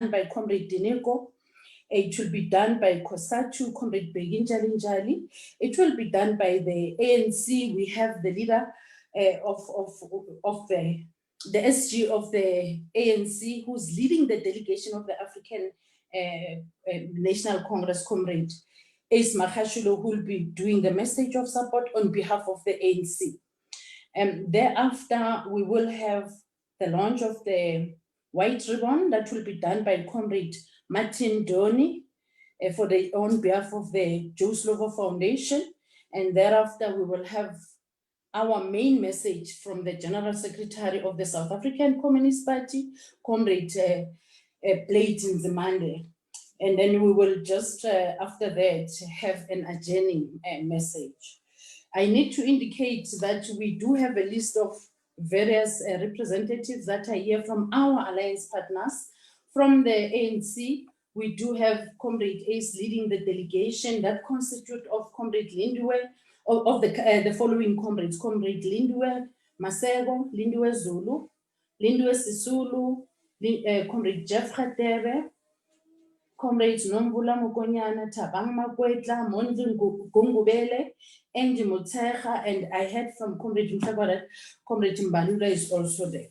by Comrade Dineko. It will be done by COSATU, Comrade Begin Jalinjali. It will be done by the ANC. We have the leader of the SG of the ANC, who's leading the delegation of the African National Congress, Comrade Ace Makashulo, who will be doing the message of support on behalf of the ANC. Thereafter, we will have the launch of the white ribbon that will be done by Comrade Martin Doni on behalf of the Joe Slovo Foundation. And thereafter, we will have our main message from the General Secretary of the South African Communist Party, Comrade Blade Nzimande. And then we will just, after that, have an adjourning message. I need to indicate that we do have a list of various representatives that are here from our alliance partners. From the ANC, we do have Comrade Ace leading the delegation that constitutes of Comrade Lindiwe, of the following comrades: Comrade Lindiwe Masego, Lindiwe Zulu, Lindiwe Sisulu, Comrade Jeff Khatebe, Comrades Nombula Mokonyana, Tabang Makwetla, Monzi Gungubele, Andy Muteja, and I heard from Comrade Mshaba that Comrade Mbalula is also there.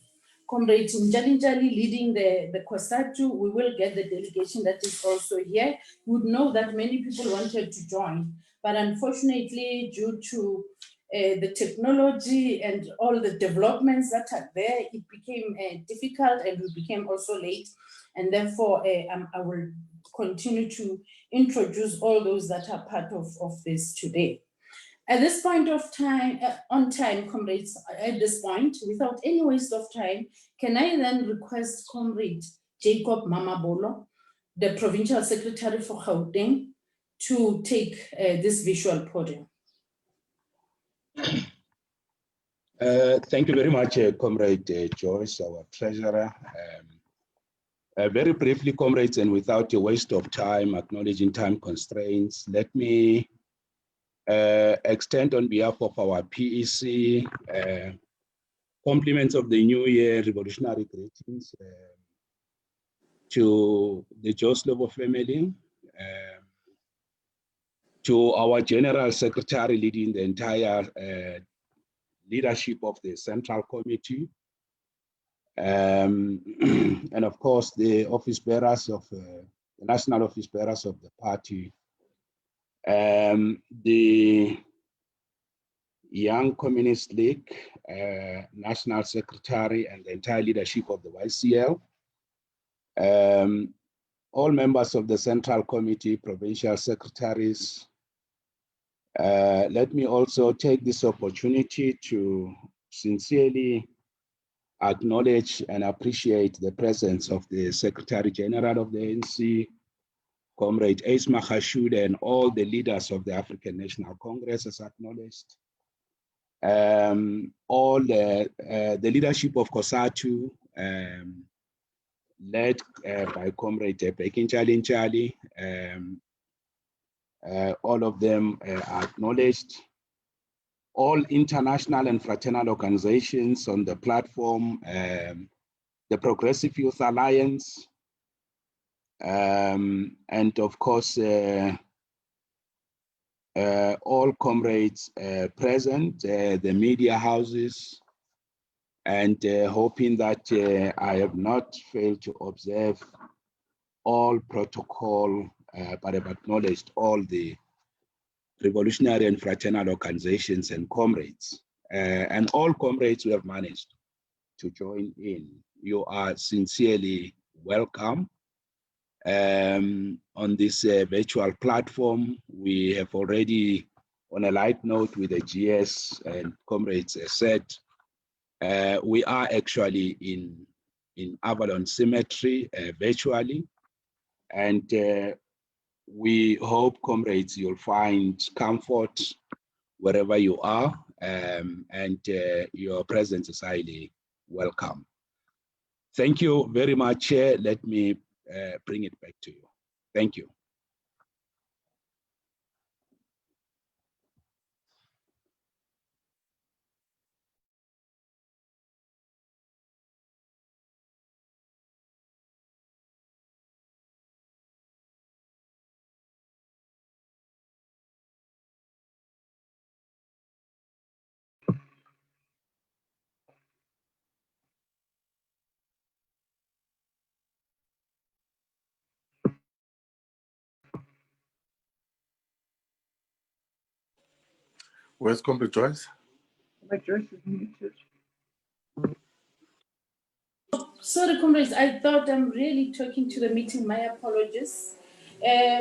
Comrade Njalinjali leading the COSATU, we will get the delegation that is also here. You would know that many people wanted to join, but unfortunately, due to the technology and all the developments that are there, it became difficult and we became also late. And therefore, I will continue to introduce all those that are part of this today. At this point of time, on time, comrades, at this point, without any waste of time, can I then request Comrade Jacob Mamabolo, the Provincial Secretary for Gauteng, to take this visual podium. Thank you very much, Comrade Joyce, our treasurer. Very briefly, comrades, and without a waste of time, acknowledging time constraints, let me extend on behalf of our PEC compliments of the New Year, revolutionary greetings to the Joe Slovo family, to our General Secretary leading the entire leadership of the Central Committee, and of course the office bearers of the national office bearers of the party, the Young Communist League National Secretary and the entire leadership of the YCL, all members of the Central Committee, provincial secretaries. Let me also take this opportunity to sincerely acknowledge and appreciate the presence of the Secretary General of the ANC, Comrade Ace Makashude, and all the leaders of the African National Congress as acknowledged. All the leadership of COSATU, led by Comrade Begin Jalinjali, all of them are acknowledged. All international and fraternal organizations on the platform, the Progressive Youth Alliance, and of course, all comrades present, the media houses, and hoping that I have not failed to observe all protocol, but have acknowledged all the revolutionary and fraternal organizations and comrades, and all comrades who have managed to join in. You are sincerely welcome. On this virtual platform, we have already, on a light note with the GS and comrades said, we are actually in Avalon Cemetery virtually, and we hope, comrades, you'll find comfort wherever you are, and your presence is highly welcome. Thank you very much. Let me bring it back to you. Thank you. Where's Comrade Joyce? Comrade Joyce is muted. Sorry, comrades, I thought I'm really talking to the meeting. My apologies.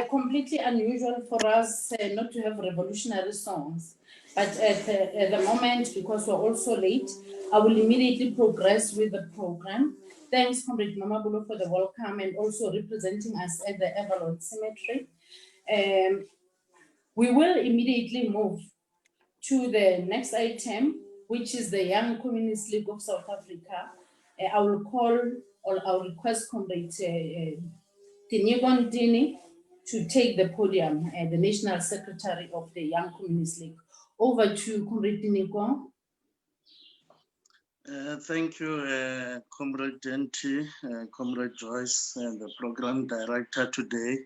Completely unusual for us not to have revolutionary songs. But at the moment, because we're also late, I will immediately progress with the program. Thanks, Comrade Mamabulo, for the welcome and also representing us at the Avalon Cemetery. We will immediately move to the next item, which is the Young Communist League of South Africa. I will call or I'll request Comrade Tinigon Dini to take the podium, the National Secretary of the Young Communist League. Over to Comrade Tinigon. Thank you, Comrade Denti, Comrade Joyce, the Program Director today.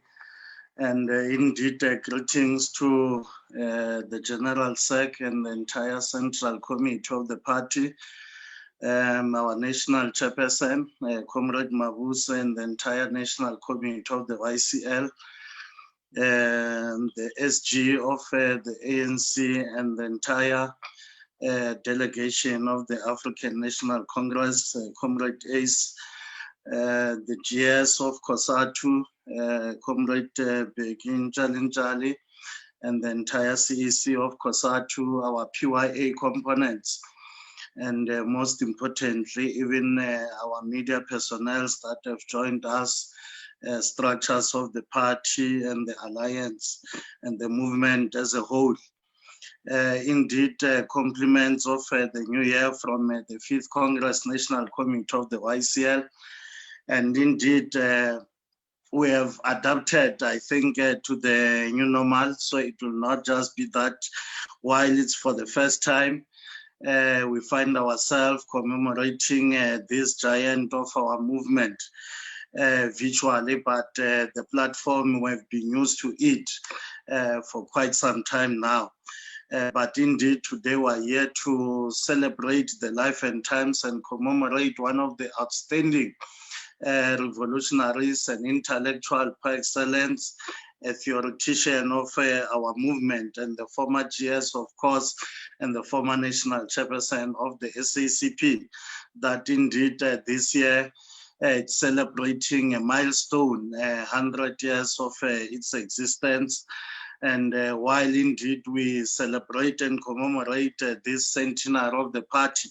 And indeed, greetings to the General Sec and the entire Central Committee of the party, our National Chairperson, Comrade Mabuse, and the entire National Committee of the YCL, the SG of the ANC, and the entire delegation of the African National Congress, Comrade Ace, the GS of COSATU, Comrade Begin Jalinjali, and the entire CEC of COSATU, our PYA components, and most importantly, even our media personnel that have joined us, structures of the party and the alliance and the movement as a whole. Indeed, compliments of the new year from the 5th Congress National Committee of the YCL. And indeed, we have adapted, I think, to the new normal. So it will not just be that while it's for the first time, we find ourselves commemorating this giant of our movement virtually, but the platform we've been used to it for quite some time now. But indeed, today we're here to celebrate the life and times and commemorate one of the outstanding revolutionaries and intellectual par excellence, a theoretician of our movement, and the former GS, of course, and the former national chairperson of the SACP, that indeed this year it's celebrating a milestone, 100 years of its existence. And while indeed we celebrate and commemorate this centenary of the party,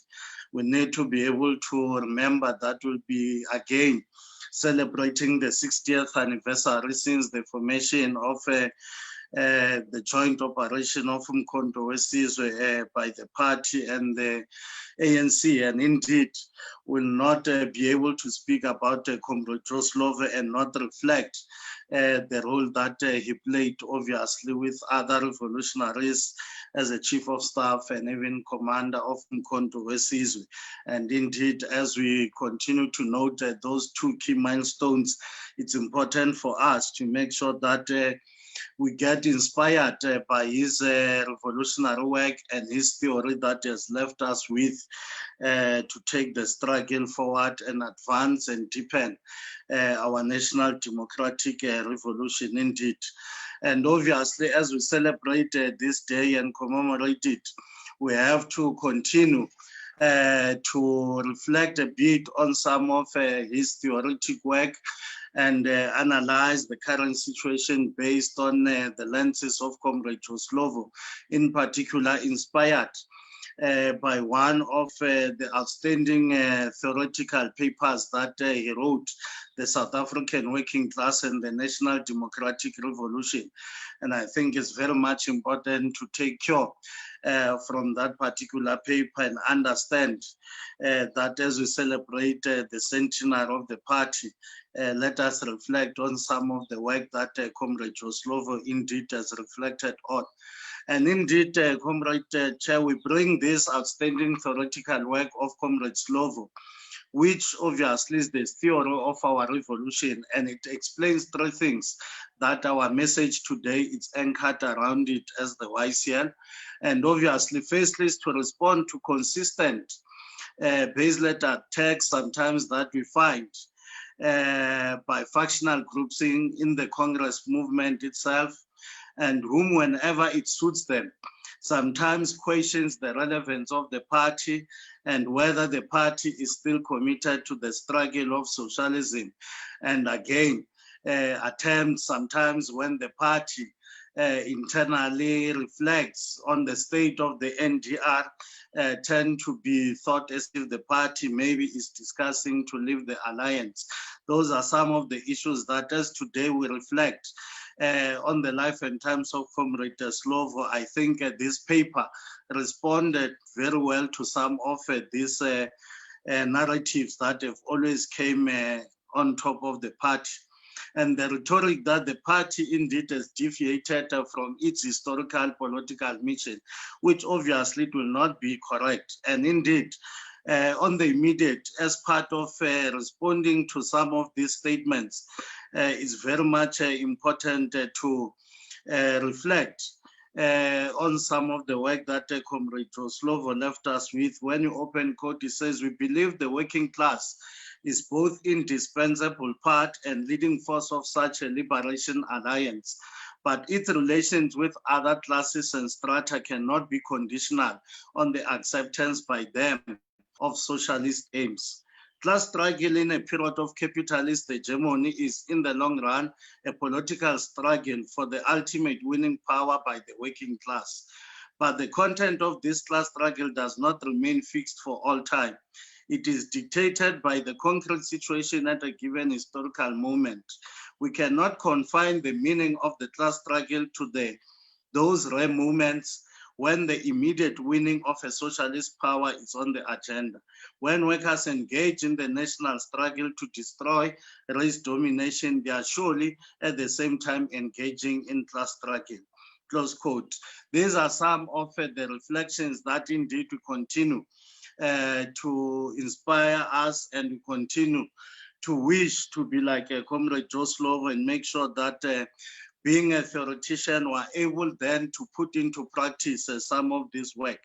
we need to be able to remember that we'll be again celebrating the 60th anniversary since the formation of the joint operation of Umkhonto weSizwe by the party and the ANC. And indeed, will not be able to speak about Comrade Slovo and not reflect the role that he played, obviously, with other revolutionaries as a chief of staff and even commander of Umkhonto weSizwe. And indeed, as we continue to note those two key milestones, it's important for us to make sure that we get inspired by his revolutionary work and his theory that has left us with to take the struggle forward and advance and deepen our national democratic revolution indeed. And obviously, as we celebrate this day and commemorate it, we have to continue to reflect a bit on some of his theoretic work and analyze the current situation based on the lenses of Comrade Slovo, in particular inspired by one of the outstanding theoretical papers that he wrote, The South African Working Class and the National Democratic Revolution. And I think it's very much important to take cue from that particular paper and understand that as we celebrate the centenary of the party, let us reflect on some of the work that Comrade Slovo indeed has reflected on. And indeed, Comrade Chair, we bring this outstanding theoretical work of Comrade Slovo, which obviously is the theory of our revolution, and it explains three things that our message today is anchored around it as the YCL. And obviously, firstly, is to respond to consistent base letter attacks sometimes that we find by factional groups in the Congress movement itself, and whom, whenever it suits them, sometimes questions the relevance of the party and whether the party is still committed to the struggle of socialism. And again, attempts sometimes when the party internally reflects on the state of the NDR tend to be thought as if the party maybe is discussing to leave the alliance. Those are some of the issues that as today we reflect on the life and times of Comrade Slovo. I think this paper responded very well to some of these narratives that have always came on top of the party. And the rhetoric that the party indeed has deviated from its historical political mission, which obviously it will not be correct. And indeed, on the immediate, as part of responding to some of these statements, it's very much important to reflect on some of the work that Comrade Slovo left us with. When you open quote, he says, "We believe the working class is both indispensable part and leading force of such a liberation alliance, but its relations with other classes and strata cannot be conditional on the acceptance by them of socialist aims. Class struggle in a period of capitalist hegemony is, in the long run, a political struggle for the ultimate winning power by the working class. But the content of this class struggle does not remain fixed for all time. It is dictated by the concrete situation at a given historical moment. We cannot confine the meaning of the class struggle to those rare moments when the immediate winning of a socialist power is on the agenda. When workers engage in the national struggle to destroy race domination, they are surely at the same time engaging in class struggle." Close quote. These are some of the reflections that indeed we continue to inspire us, and we continue to wish to be like Comrade Slovo and make sure that being a theoretician, we're able then to put into practice some of this work.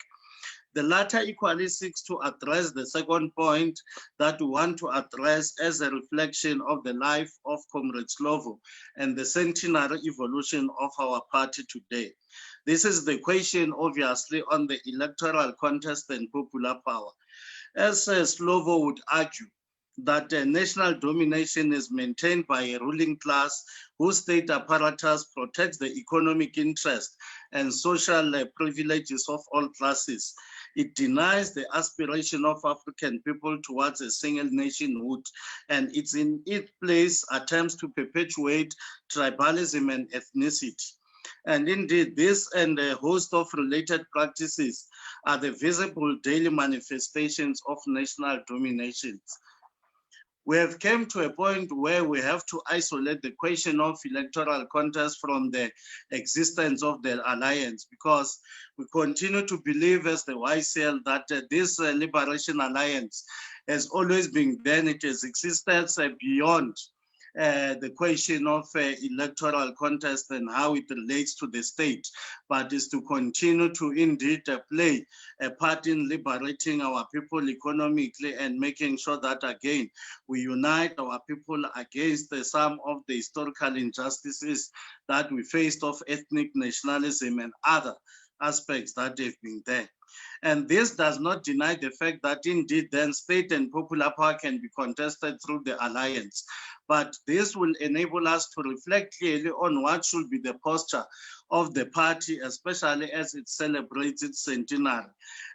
The latter equally seeks to address the second point that we want to address as a reflection of the life of Comrade Slovo and the centenary evolution of our party today. This is the question, obviously, on the electoral contest and popular power. As Slovo would argue, that national domination is maintained by a ruling class whose state apparatus protects the economic interest and social privileges of all classes. It denies the aspiration of African people towards a single nationhood, and it's in its place attempts to perpetuate tribalism and ethnicity. And indeed, this and a host of related practices are the visible daily manifestations of national dominations. We have come to a point where we have to isolate the question of electoral contest from the existence of the alliance, because we continue to believe as the YCL that this liberation alliance has always been there. It has existed beyond the question of electoral contest and how it relates to the state, but is to continue to indeed play a part in liberating our people economically and making sure that again we unite our people against some of the historical injustices that we faced of ethnic nationalism and other aspects that have been there. And this does not deny the fact that indeed then state and popular power can be contested through the alliance. But this will enable us to reflect clearly on what should be the posture of the party, especially as it celebrates its centenary.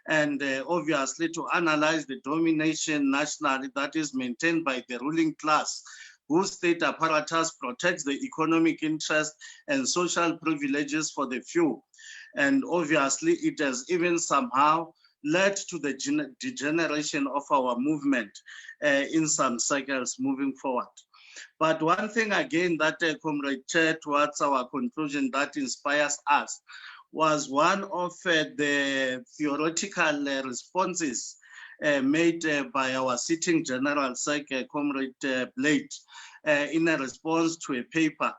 And obviously to analyze the domination nationally that is maintained by the ruling class, whose state apparatus protects the economic interest and social privileges for the few. And obviously it has even somehow led to the degeneration of our movement in some circles moving forward. But one thing again that Comrade Chair, towards our conclusion, that inspires us was one of the theoretical responses made by our sitting General Sec, Comrade Blade, in a response to a paper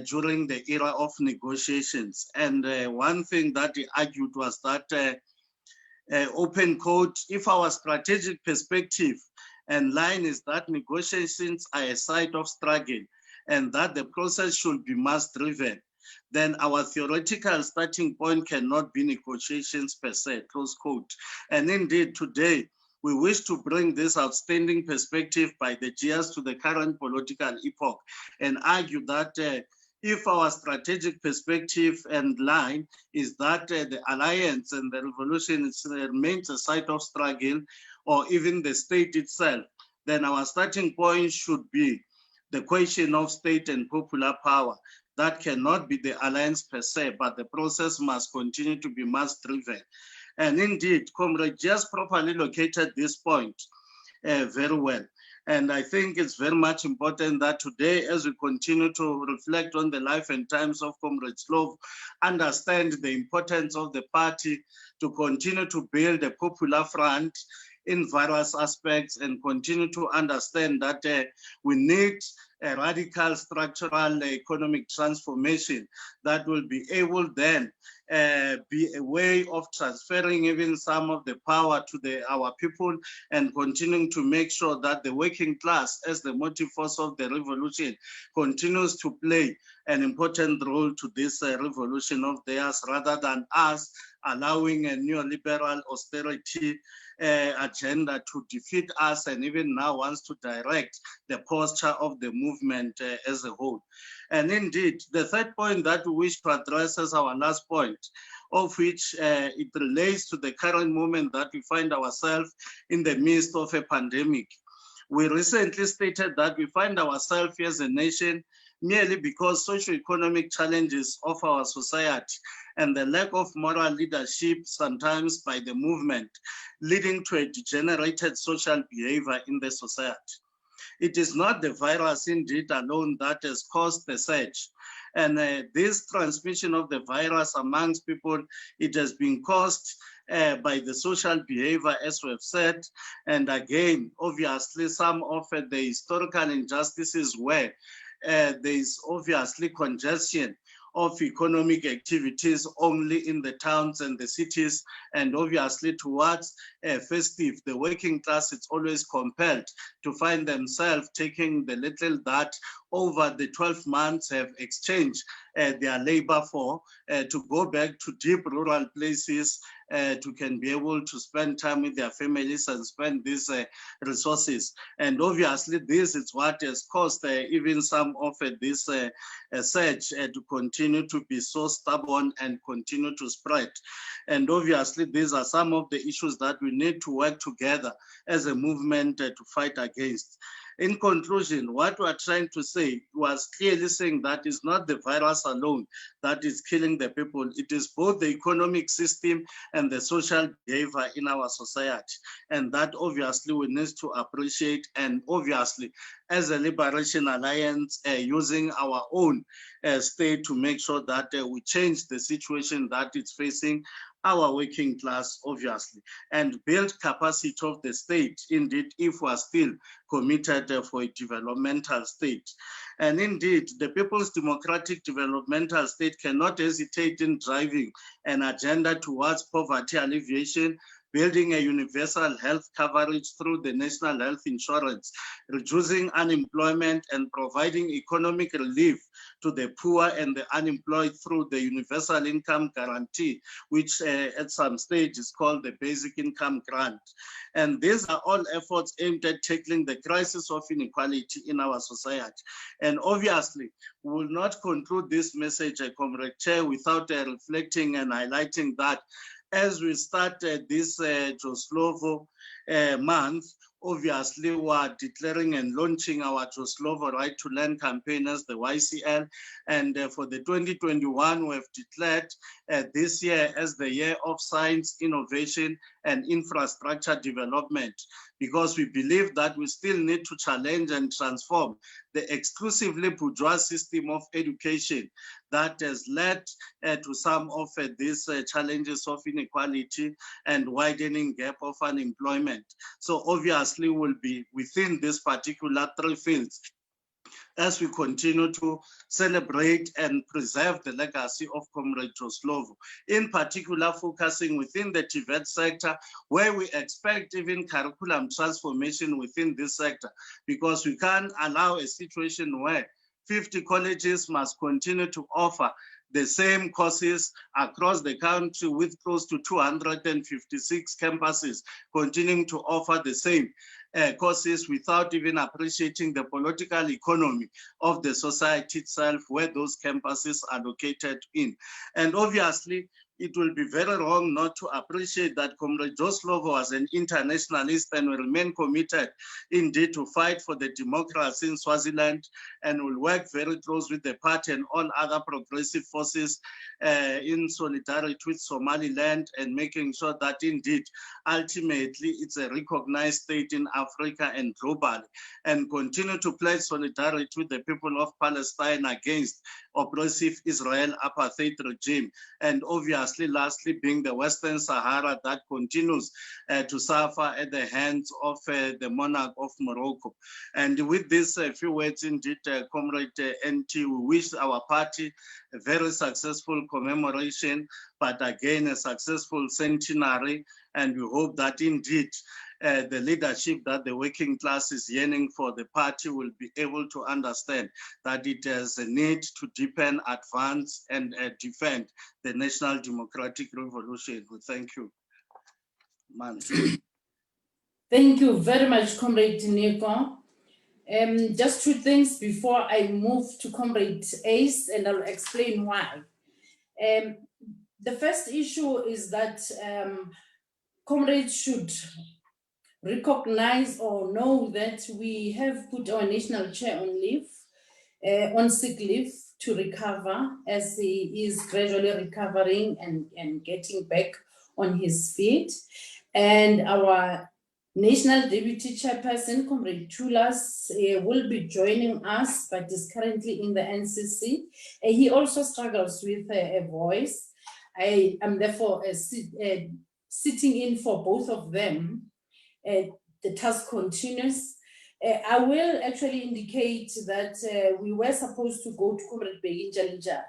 during the era of negotiations. And one thing that he argued was that, open quote, if our strategic perspective and line is that negotiations are a site of struggle and that the process should be mass driven, then our theoretical starting point cannot be negotiations per se, close quote. And indeed, today, we wish to bring this outstanding perspective by the GS to the current political epoch and argue that if our strategic perspective and line is that the alliance and the revolution remains a site of struggle, or even the state itself, then our starting point should be the question of state and popular power. That cannot be the alliance per se, but the process must continue to be mass-driven. And indeed, Comrade just properly located this point very well. And I think it's very much important that today, as we continue to reflect on the life and times of Comrade Slovo, understand the importance of the party to continue to build a popular front in various aspects and continue to understand that we need a radical structural economic transformation that will be able then be a way of transferring even some of the power to our people and continuing to make sure that the working class, as the motive force of the revolution, continues to play an important role to this revolution of theirs, rather than us allowing a neoliberal austerity agenda to defeat us, and even now wants to direct the posture of the movement as a whole. And indeed, the third point that we wish to address as our last point, of which it relates to the current moment that we find ourselves in the midst of a pandemic. We recently stated that we find ourselves as a nation merely because socio-economic challenges of our society and the lack of moral leadership, sometimes by the movement, leading to a degenerated social behavior in the society. It is not the virus indeed alone that has caused the surge. And this transmission of the virus amongst people, it has been caused by the social behavior, as we have said. And again, obviously, some of the historical injustices where there is obviously congestion of economic activities only in the towns and the cities, and obviously towards festive, the working class is always compelled to find themselves taking the little that over the 12 months have exchanged their labor for to go back to deep rural places to can be able to spend time with their families and spend these resources. And obviously this is what has caused even some of this surge to continue to be so stubborn and continue to spread. And obviously these are some of the issues that we need to work together as a movement to fight against. In conclusion, what we are trying to say was clearly saying that it's not the virus alone that is killing the people. It is both the economic system and the social behavior in our society. And that obviously we need to appreciate, and obviously as a Liberation Alliance using our own state to make sure that we change the situation that it's facing our working class, obviously, and build capacity of the state, indeed, if we are still committed for a developmental state. And indeed, the People's Democratic Developmental State cannot hesitate in driving an agenda towards poverty alleviation, building a universal health coverage through the National Health Insurance, reducing unemployment and providing economic relief to the poor and the unemployed through the Universal Income Guarantee, which at some stage is called the Basic Income Grant. And these are all efforts aimed at tackling the crisis of inequality in our society. And obviously, we will not conclude this message, Comrade Chair, without reflecting and highlighting that as we started this Slovo month, obviously we are declaring and launching our Slovo Right to Learn campaign as the YCL. And for the 2021, we have declared this year as the year of science, innovation, and infrastructure development, because we believe that we still need to challenge and transform the exclusively bourgeois system of education that has led to some of these challenges of inequality and widening gap of unemployment. So obviously we'll be within this particular three fields as we continue to celebrate and preserve the legacy of Comrade Slovo, in particular focusing within the TVET sector, where we expect even curriculum transformation within this sector, because we can't allow a situation where 50 colleges must continue to offer the same courses across the country with close to 256 campuses continuing to offer the same courses without even appreciating the political economy of the society itself where those campuses are located in. And obviously, it will be very wrong not to appreciate that Comrade Slovo as an internationalist and will remain committed indeed to fight for the democracy in Swaziland and will work very close with the party and all other progressive forces in solidarity with Somaliland and making sure that indeed ultimately it's a recognized state in Africa and globally, and continue to pledge solidarity with the people of Palestine against oppressive Israel apartheid regime, and obviously lastly being the Western Sahara that continues to suffer at the hands of the monarch of Morocco. And with this few words indeed, Comrade NT, we wish our party a very successful commemoration, but again a successful centenary, and we hope that indeed the leadership that the working class is yearning for the party will be able to understand that it has a need to deepen, advance, and defend the national democratic revolution. We thank you. Thank you very much, Comrade Nico. Just two things before I move to Comrade Ace, and I'll explain why. The first issue is that comrades should recognize or know that we have put our national chair on leave, on sick leave to recover, as he is gradually recovering and getting back on his feet. And our National Deputy Chairperson, Comrade Chulas, will be joining us, but is currently in the NCC. He also struggles with a voice. I am therefore sitting in for both of them. The task continues. I will actually indicate that we were supposed to go to Comrade Beginjalinja.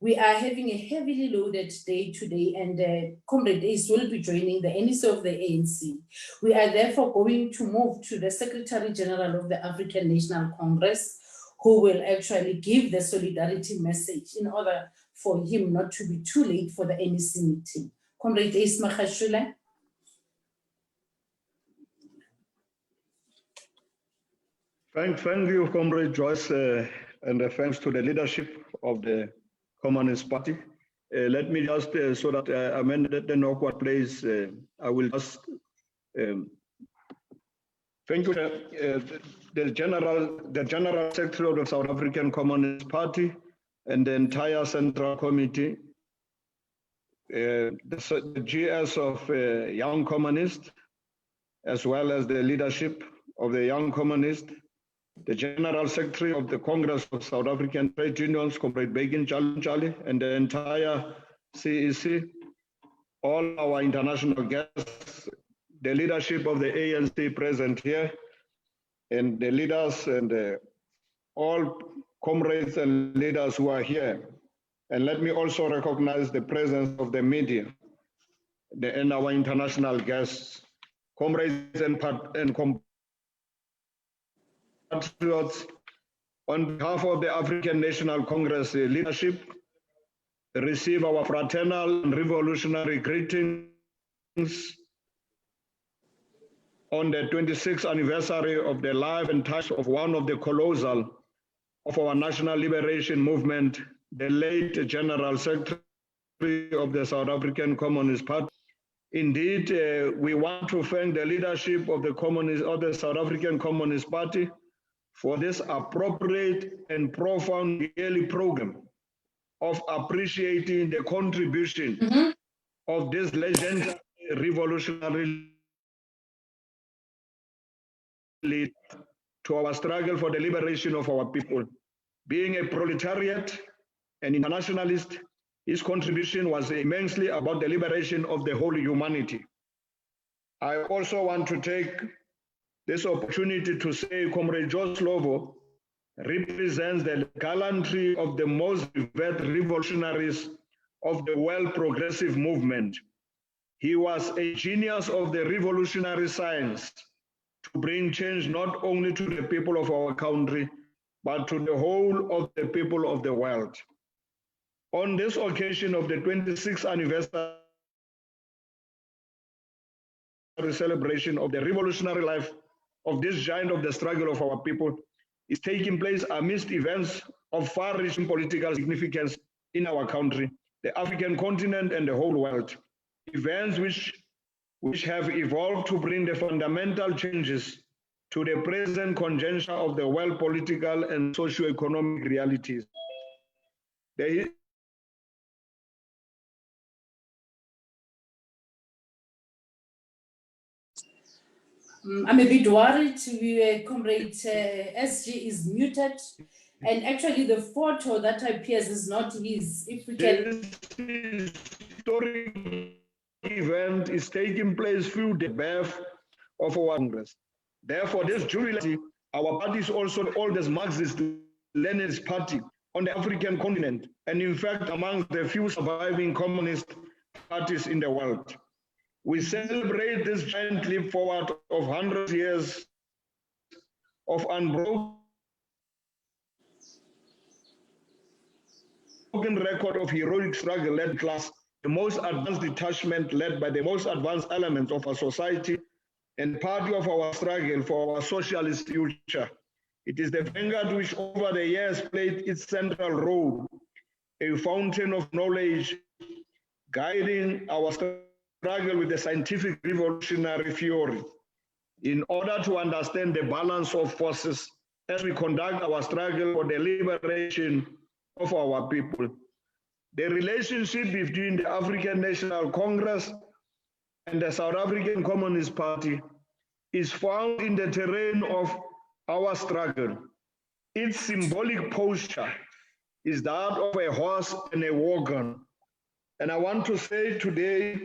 We are having a heavily loaded day today, and Comrade Ace will be joining the NEC of the ANC. We are therefore going to move to the Secretary General of the African National Congress, who will actually give the solidarity message in order for him not to be too late for the NEC meeting. Comrade Ace Magashule. Thank you, Comrade Joyce, and thanks to the leadership of the Communist Party. Let me just, so that I'm in the awkward place, I will just thank you, the General Secretary of the South African Communist Party and the entire Central Committee, the GS of Young Communist, as well as the leadership of the Young Communist, the General Secretary of the Congress of South African Trade Unions, Comrade Begin Jali, and the entire CEC, all our international guests, the leadership of the ANC present here, and the leaders and all comrades and leaders who are here. And let me also recognize the presence of the media and our international guests, comrades and compatriots. On behalf of the African National Congress leadership, receive our fraternal and revolutionary greetings on the 26th anniversary of the life and touch of one of the colossal of our national liberation movement, the late General Secretary of the South African Communist Party. Indeed, we want to thank the leadership of the South African Communist Party for this appropriate and profound yearly program of appreciating the contribution of this legendary revolutionary leader to our struggle for the liberation of our people. Being a proletariat and internationalist, his contribution was immensely about the liberation of the whole humanity. I also want to take this opportunity to say Comrade Slovo represents the gallantry of the most revered revolutionaries of the world progressive movement. He was a genius of the revolutionary science to bring change not only to the people of our country, but to the whole of the people of the world. On this occasion of the 26th anniversary celebration of the revolutionary life of this giant of the struggle of our people is taking place amidst events of far-reaching political significance in our country, the African continent, and the whole world. Events which have evolved to bring the fundamental changes to the present conjuncture of the world political and socio-economic realities. I'm a bit worried. Comrade SG is muted. And actually the photo that appears is not his. If we can... This historic event is taking place through the birth of our Congress. Therefore, this jubilee, our party is also the oldest Marxist-Leninist party on the African continent, and in fact, among the few surviving communist parties in the world. We celebrate this giant leap forward of 100 years of unbroken record of heroic struggle led class, the most advanced detachment led by the most advanced elements of our society, and part of our struggle for our socialist future. It is the vanguard which over the years played its central role, a fountain of knowledge, guiding our struggle with the scientific revolutionary theory in order to understand the balance of forces as we conduct our struggle for the liberation of our people. The relationship between the African National Congress and the South African Communist Party is found in the terrain of our struggle. Its symbolic posture is that of a horse and a wagon. And I want to say today,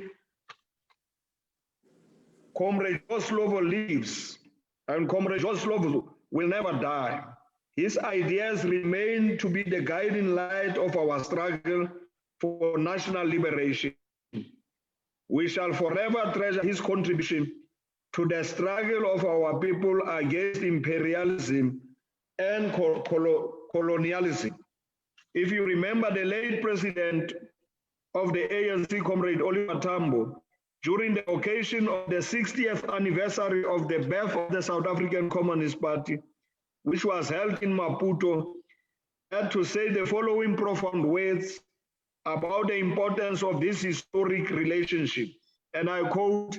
Comrade Slovo lives, and Comrade Slovo will never die. His ideas remain to be the guiding light of our struggle for national liberation. We shall forever treasure his contribution to the struggle of our people against imperialism and colonialism. If you remember the late president of the ANC, Comrade Oliver Tambo, during the occasion of the 60th anniversary of the birth of the South African Communist Party, which was held in Maputo, had to say the following profound words about the importance of this historic relationship. And I quote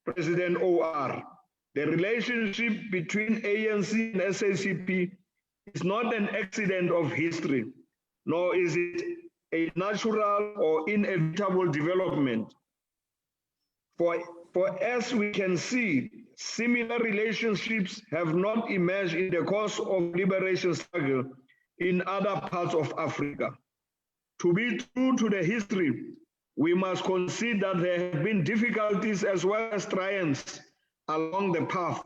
President OR, "The relationship between ANC and SACP is not an accident of history, nor is it a natural or inevitable development. For as we can see, similar relationships have not emerged in the course of liberation struggle in other parts of Africa. To be true to the history, we must concede that there have been difficulties as well as triumphs along the path.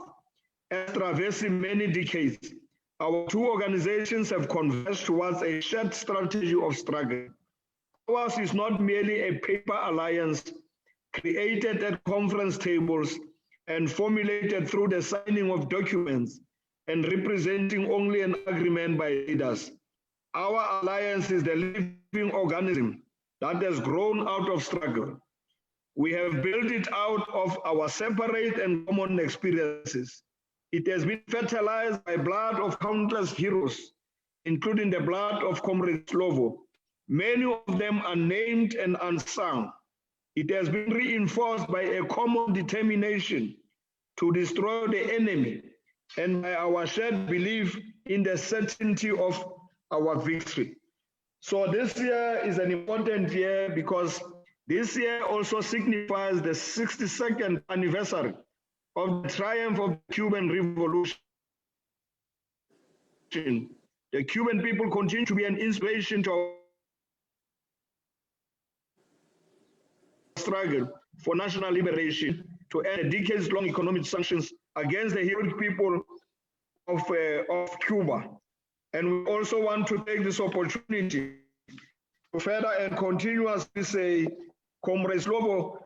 As traversing many decades, our two organizations have converged towards a shared strategy of struggle. Ours is not merely a paper alliance created at conference tables and formulated through the signing of documents and representing only an agreement by leaders. Our alliance is the living organism that has grown out of struggle. We have built it out of our separate and common experiences. It has been fertilized by blood of countless heroes, including the blood of Comrade Slovo. Many of them are named and unsung. It has been reinforced by a common determination to destroy the enemy and by our shared belief in the certainty of our victory. So this year is an important year because this year also signifies the 62nd anniversary of the triumph of the Cuban Revolution. The Cuban people continue to be an inspiration to our struggle for national liberation, to end decades-long economic sanctions against the heroic people of Cuba. And we also want to take this opportunity to further and continuously say, Comrade Slovo,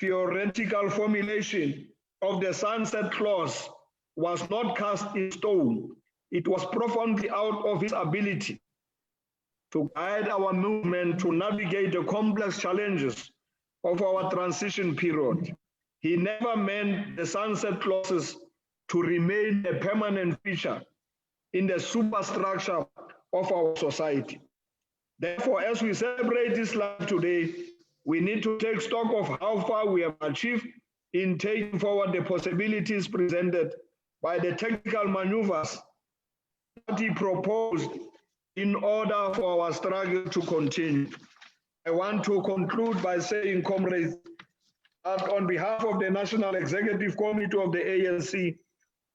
theoretical formulation of the sunset clause was not cast in stone. It was profoundly out of his ability to guide our movement to navigate the complex challenges of our transition period. He never meant the sunset clauses to remain a permanent feature in the superstructure of our society. Therefore, as we celebrate this life today, we need to take stock of how far we have achieved in taking forward the possibilities presented by the technical maneuvers that he proposed in order for our struggle to continue. I want to conclude by saying, comrades, that on behalf of the National Executive Committee of the ANC,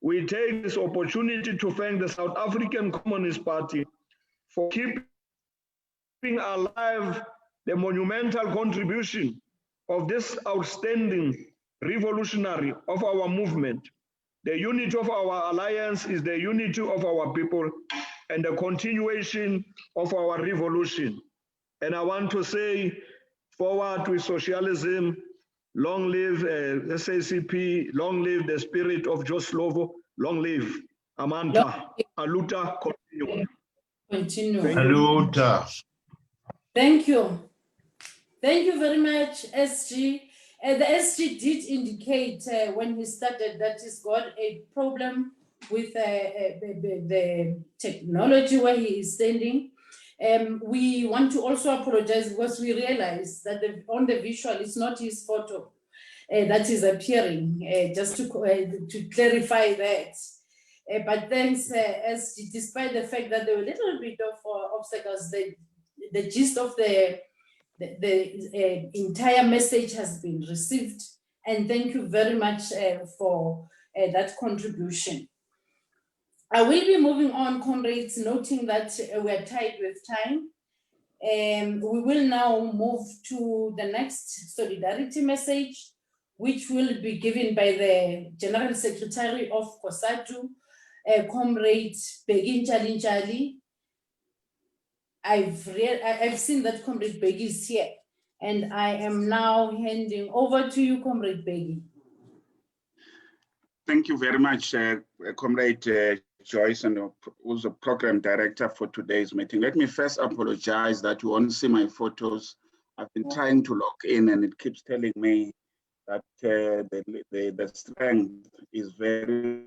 we take this opportunity to thank the South African Communist Party for keeping alive the monumental contribution of this outstanding revolutionary of our movement. The unity of our alliance is the unity of our people and the continuation of our revolution. And I want to say, forward with socialism, long live SACP, long live the spirit of Slovo, long live Amanta, Aluta, continue. Continue. Thank you. Aluta. Thank you. Thank you very much, SG. The SG did indicate when he started that he's got a problem with the technology where he is standing. We want to also apologize because we realize that on the visual, it's not his photo that is appearing, just to clarify that. But thanks, SG, despite the fact that there were a little bit of obstacles, the gist of the entire message has been received, and thank you very much for that contribution. I will be moving on, comrades, noting that we are tied with time. We will now move to the next solidarity message, which will be given by the General Secretary of COSATU, Comrade Bheki Ntshali. I've seen that Comrade Bheki is here, and I am now handing over to you, Comrade Bheki. Thank you very much, Comrade Joyce, and also Program Director for today's meeting. Let me first apologize that you won't see my photos. I've been trying to log in and it keeps telling me that the strength is very,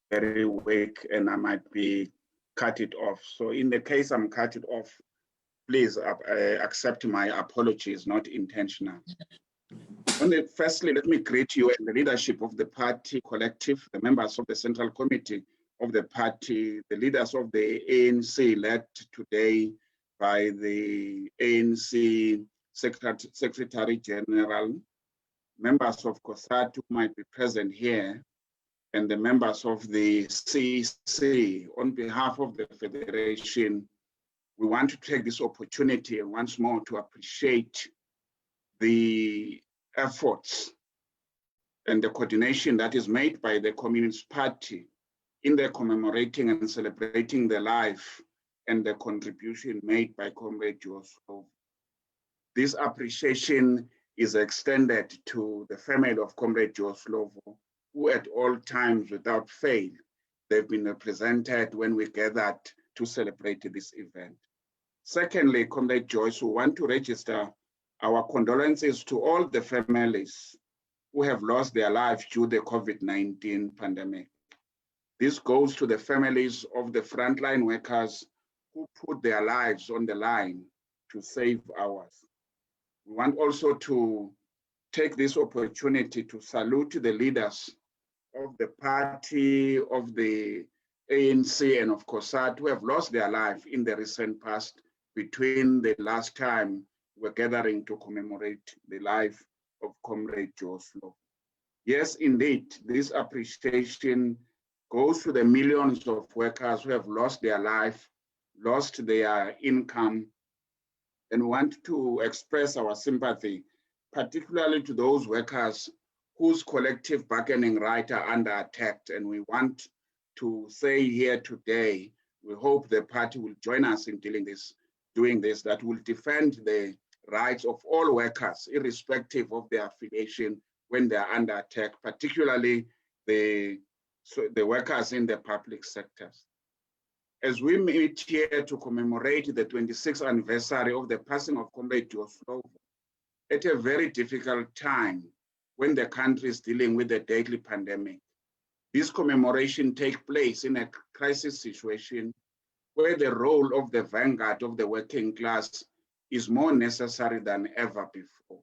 very weak and I might be cut it off. So in the case I'm cut it off, please accept my apologies, not intentional. Firstly, let me greet you and the leadership of the party collective, the members of the Central Committee of the party, the leaders of the ANC led today by the ANC Secretary General, members of COSATU who might be present here, and the members of the CC. On behalf of the Federation, we want to take this opportunity once more to appreciate the efforts and the coordination that is made by the Communist Party in the commemorating and celebrating the life and the contribution made by Comrade Slovo. This appreciation is extended to the family of Comrade Slovo, who at all times, without fail, they've been represented when we gathered to celebrate this event. Secondly, Comrade Joyce, we want to register our condolences to all the families who have lost their lives due to the COVID-19 pandemic. This goes to the families of the frontline workers who put their lives on the line to save ours. We want also to take this opportunity to salute the leaders of the party, of the ANC, and of COSATU who have lost their life in the recent past between the last time we're gathering to commemorate the life of Comrade Slovo. Yes, indeed, this appreciation goes to the millions of workers who have lost their life, lost their income, and want to express our sympathy, particularly to those workers whose collective bargaining rights are under attack. And we want to say here today, we hope the party will join us in doing this, that will defend the rights of all workers, irrespective of their affiliation when they are under attack, particularly the workers in the public sectors. as we meet here to commemorate the 26th anniversary of the passing of Comrade Slovo at a very difficult time when the country is dealing with a deadly pandemic. This commemoration takes place in a crisis situation where the role of the vanguard of the working class is more necessary than ever before.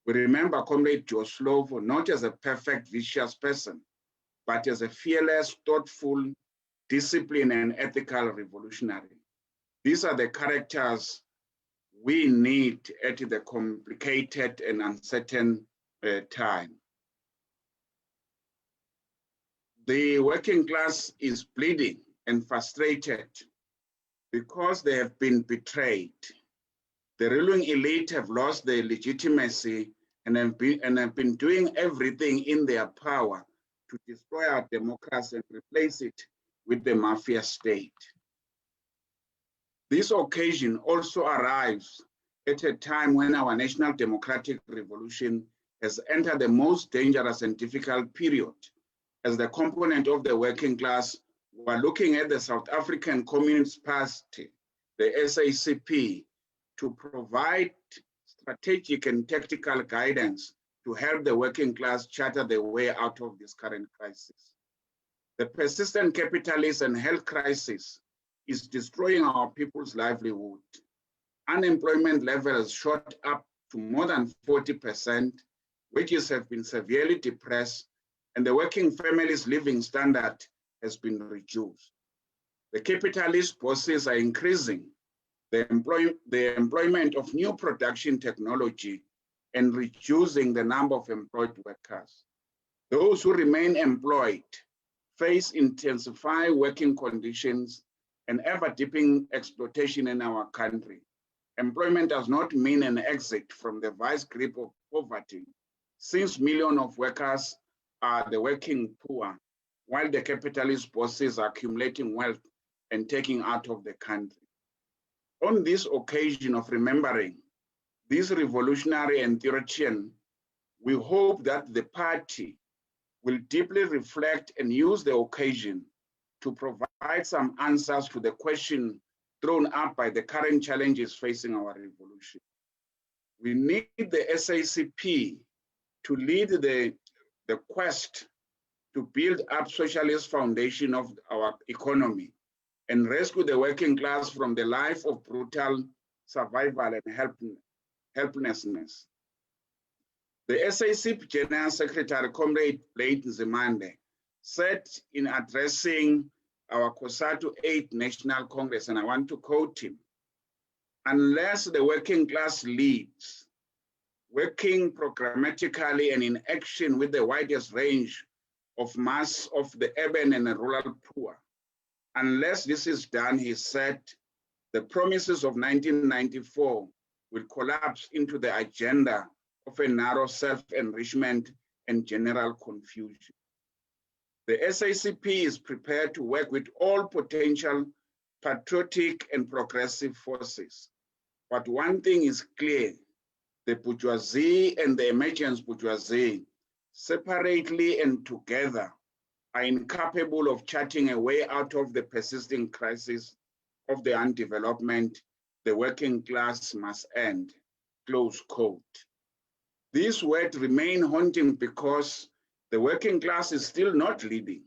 We remember Comrade Slovo not as a perfect, vicious person, but as a fearless, thoughtful, disciplined, and ethical revolutionary. These are the characters we need at the complicated and uncertain time. The working class is bleeding and frustrated because they have been betrayed. The ruling elite have lost their legitimacy and have been doing everything in their power to destroy our democracy and replace it with the mafia state. This occasion also arrives at a time when our national democratic revolution has entered the most dangerous and difficult period. As the component of the working class, we are looking at the South African Communist Party, the SACP, to provide strategic and tactical guidance to help the working class charter the way out of this current crisis. The persistent capitalist and health crisis is destroying our people's livelihood. Unemployment levels shot up to more than 40%, wages have been severely depressed, and the working family's living standard has been reduced. The capitalist bosses are increasing the employment of new production technology and reducing the number of employed workers. Those who remain employed face intensified working conditions and ever-deepening exploitation in our country. Employment does not mean an exit from the vice grip of poverty, since millions of workers are the working poor, while the capitalist bosses are accumulating wealth and taking out of the country. On this occasion of remembering this revolutionary and theologian, we hope that the party will deeply reflect and use the occasion to provide some answers to the question thrown up by the current challenges facing our revolution. We need the SACP to lead the quest to build up socialist foundation of our economy and rescue the working class from the life of brutal survival and helplessness. The SACP General Secretary, Comrade Blade Nzimande, said in addressing our COSATU 8 National Congress, and I want to quote him, "Unless the working class leads, working programmatically and in action with the widest range of mass of the urban and rural poor, unless this is done," he said, "the promises of 1994 will collapse into the agenda of a narrow self-enrichment and general confusion." The SACP is prepared to work with all potential patriotic and progressive forces. But one thing is clear, the bourgeoisie and the emergence bourgeoisie, separately and together, are incapable of charting a way out of the persisting crisis of the undevelopment the working class must end, close quote. These words remain haunting because the working class is still not leading.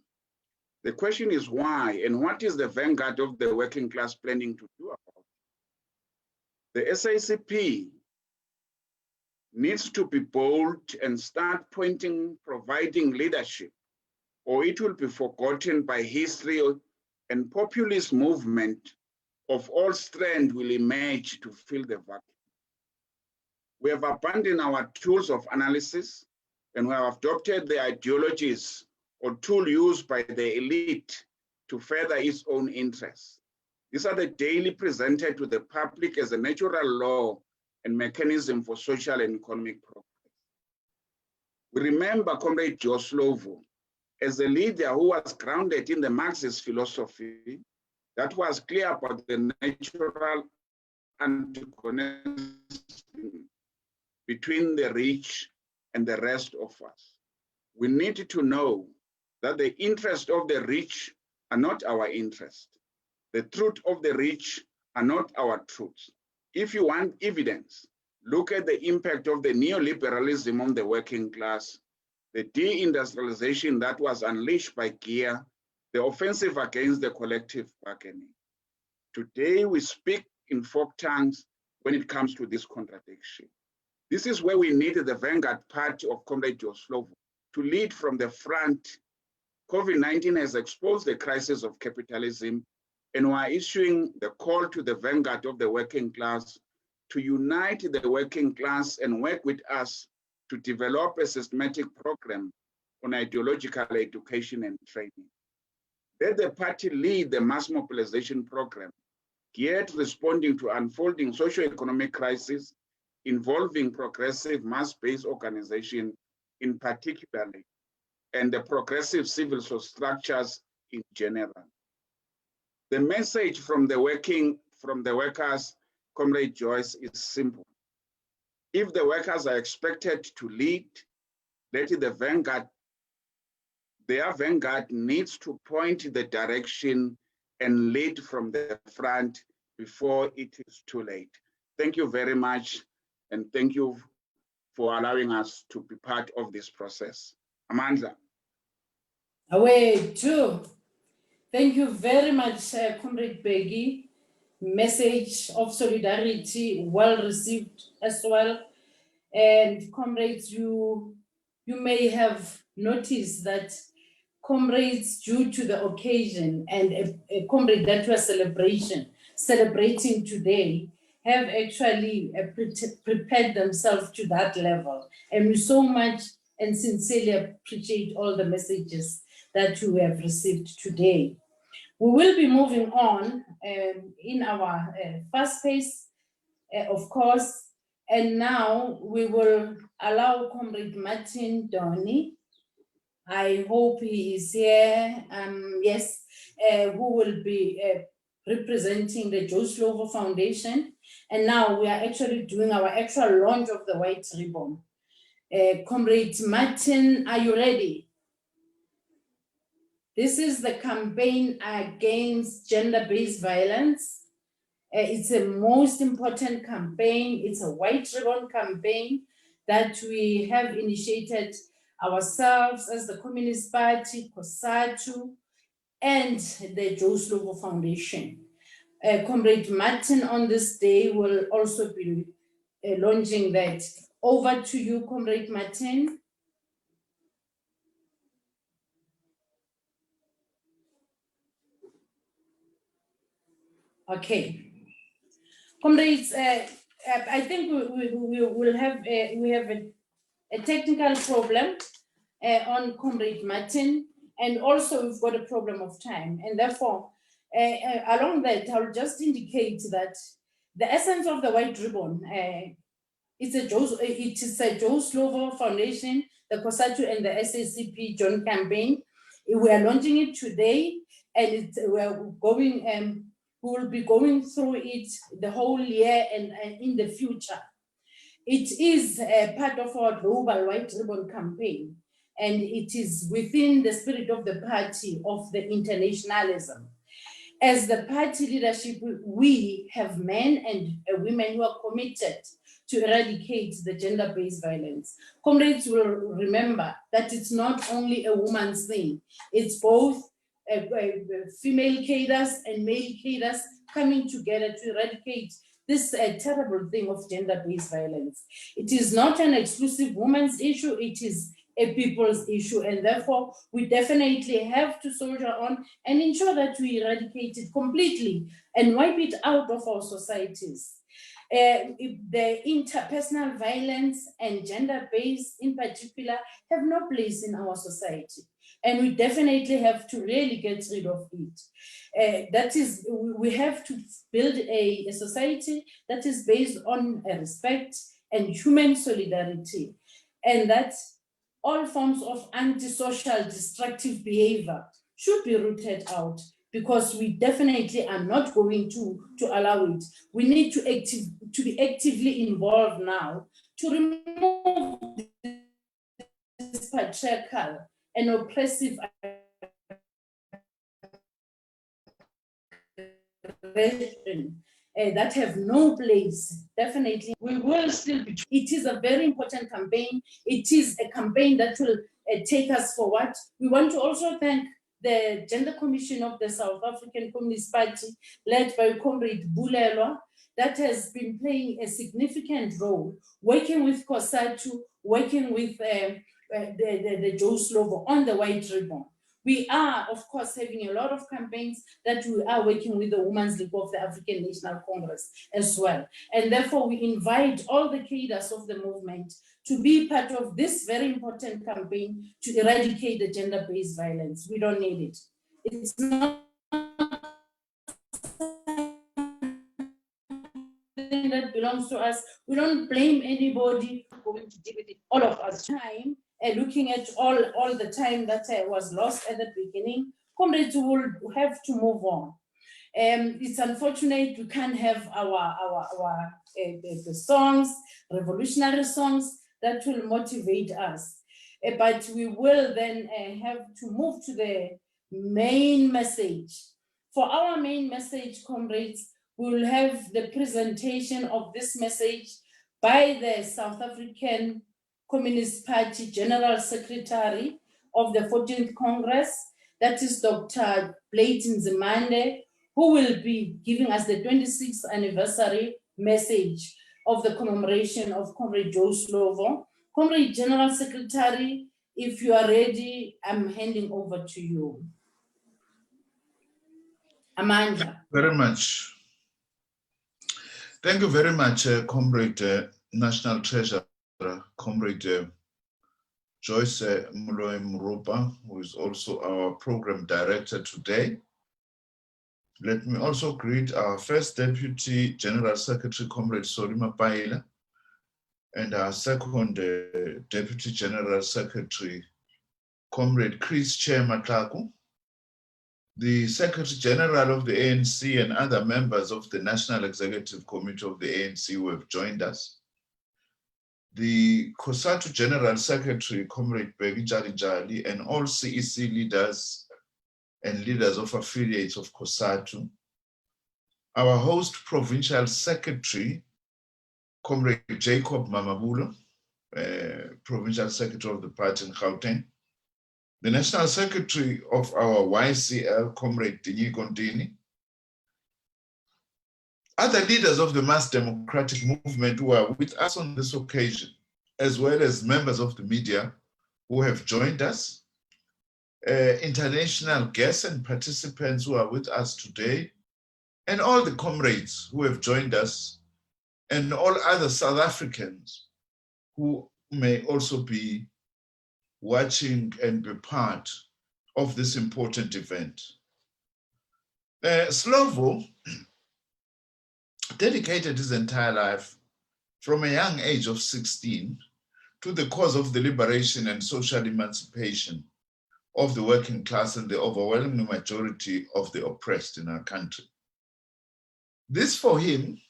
The question is why, and what is the vanguard of the working class planning to do about it? The SACP needs to be bold and start providing leadership, or it will be forgotten by history, and populist movement of all strength will emerge to fill the vacuum. We have abandoned our tools of analysis, and we have adopted the ideologies or tool used by the elite to further its own interests. These are the daily presented to the public as a natural law and mechanism for social and economic progress. We remember Comrade Slovo as a leader who was grounded in the Marxist philosophy that was clear about the natural antagonism between the rich and the rest of us. We need to know that the interests of the rich are not our interest. The truth of the rich are not our truths. If you want evidence, look at the impact of the neoliberalism on the working class, the deindustrialization that was unleashed by GEAR, the offensive against the collective bargaining. Today, we speak in folk tongues when it comes to this contradiction. This is where we need the vanguard party of Comrade Slovo to lead from the front. COVID-19 has exposed the crisis of capitalism, and we are issuing the call to the vanguard of the working class to unite the working class and work with us to develop a systematic program on ideological education and training. Let the party lead the mass mobilization program, geared responding to unfolding socio-economic crisis involving progressive mass-based organization in particular, and the progressive civil social structures in general. The message from the workers, Comrade Joyce, is simple. If the workers are expected to lead, let the vanguard, their vanguard needs to point the direction and lead from the front before it is too late. Thank you very much, and thank you for allowing us to be part of this process. Amandla. Away too. Thank you very much, Comrade Peggy. Message of solidarity, well received as well. And comrades, you may have noticed that comrades, due to the occasion and a comrade that was celebrating today, have actually prepared themselves to that level. And we so much and sincerely appreciate all the messages that you have received today. We will be moving on in our first phase, of course, and now we will allow Comrade Martin Donny. I hope he is here, yes, who will be representing the Joe Slovo Foundation. And now we are actually doing our actual launch of the white ribbon. Comrade Martin, are you ready? This is the campaign against gender-based violence. It's a most important campaign. It's a white ribbon campaign that we have initiated ourselves as the Communist Party, COSATU, and the Joe Slovo Foundation. Comrade Martin on this day will also be launching that. Over to you, Comrade Martin. Okay. Comrades, I think we will have a technical problem on Comrade Martin, and also we've got a problem of time, and therefore along that I'll just indicate that the essence of the white ribbon, it is a Joe Slovo Foundation, the COSATU and the SACP joint campaign. We are launching it today, and we will be going through it the whole year and in the future. It is a part of our global white ribbon campaign, and it is within the spirit of the party of the internationalism. As the party leadership, we have men and women who are committed to eradicate the gender-based violence. Comrades will remember that it's not only a woman's thing, it's both female cadres and male cadres coming together to eradicate this terrible thing of gender-based violence. It is not an exclusive woman's issue, it is a people's issue, and therefore we definitely have to soldier on and ensure that we eradicate it completely and wipe it out of our societies. The interpersonal violence and gender-based in particular have no place in our society. And we definitely have to really get rid of it. That is, we have to build a society that is based on respect and human solidarity. And that all forms of antisocial destructive behavior should be rooted out, because we definitely are not going to allow it. We need to be actively involved now to remove this patriarchal and oppressive aggression that have no place. Definitely, we will still be. It is a very important campaign. It is a campaign that will take us forward. We want to also thank the Gender Commission of the South African Communist Party, led by Comrade Bulelwa, that has been playing a significant role, working with COSATU, working with the Joe Slovo on the White Ribbon. We are, of course, having a lot of campaigns that we are working with the Women's League of the African National Congress as well. And therefore, we invite all the cadres of the movement to be part of this very important campaign to eradicate the gender-based violence. We don't need it. It's not something that belongs to us. We don't blame anybody. We're going to deal with it, all of us. Time, looking at all the time that was lost at the beginning, comrades will have to move on. It's unfortunate we can't have the songs, revolutionary songs that will motivate us. But we will then have to move to the main message. For our main message, comrades, we will have the presentation of this message by the South African Communist Party General Secretary of the 14th Congress, that is Dr. Blayton Nzimande, who will be giving us the 26th anniversary message of the commemoration of Comrade Joe Slovo. Comrade General Secretary, if you are ready, I'm handing over to you. Amanda. Very much. Thank you very much, Comrade National Treasurer, Comrade Joyce Muloe Mrupa, who is also our Program Director today. Let me also greet our first Deputy General Secretary, Comrade Sorima Paila, and our second Deputy General Secretary, Comrade Chris Che Matlaku, the Secretary General of the ANC and other members of the National Executive Committee of the ANC who have joined us, the COSATU General Secretary, Comrade Bheki Jali, and all CEC leaders and leaders of affiliates of COSATU, our host Provincial Secretary, Comrade Jacob Mamabulo, Provincial Secretary of the party in Gauteng, the National Secretary of our YCL, Comrade Dinyi Kontini, other leaders of the mass democratic movement who are with us on this occasion, as well as members of the media who have joined us, international guests and participants who are with us today, and all the comrades who have joined us, and all other South Africans who may also be watching and be part of this important event. Slovo dedicated his entire life from a young age of 16 to the cause of the liberation and social emancipation of the working class and the overwhelming majority of the oppressed in our country. This for him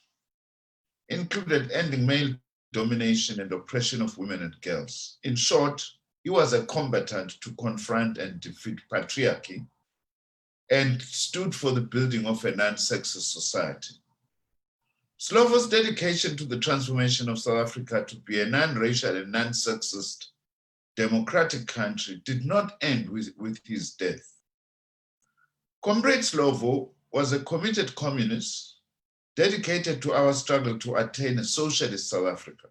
included ending male domination and oppression of women and girls. In short, he was a combatant to confront and defeat patriarchy and stood for the building of a non-sexist society. Slovo's dedication to the transformation of South Africa to be a non-racial and non-sexist democratic country did not end with his death. Comrade Slovo was a committed communist dedicated to our struggle to attain a socialist South Africa,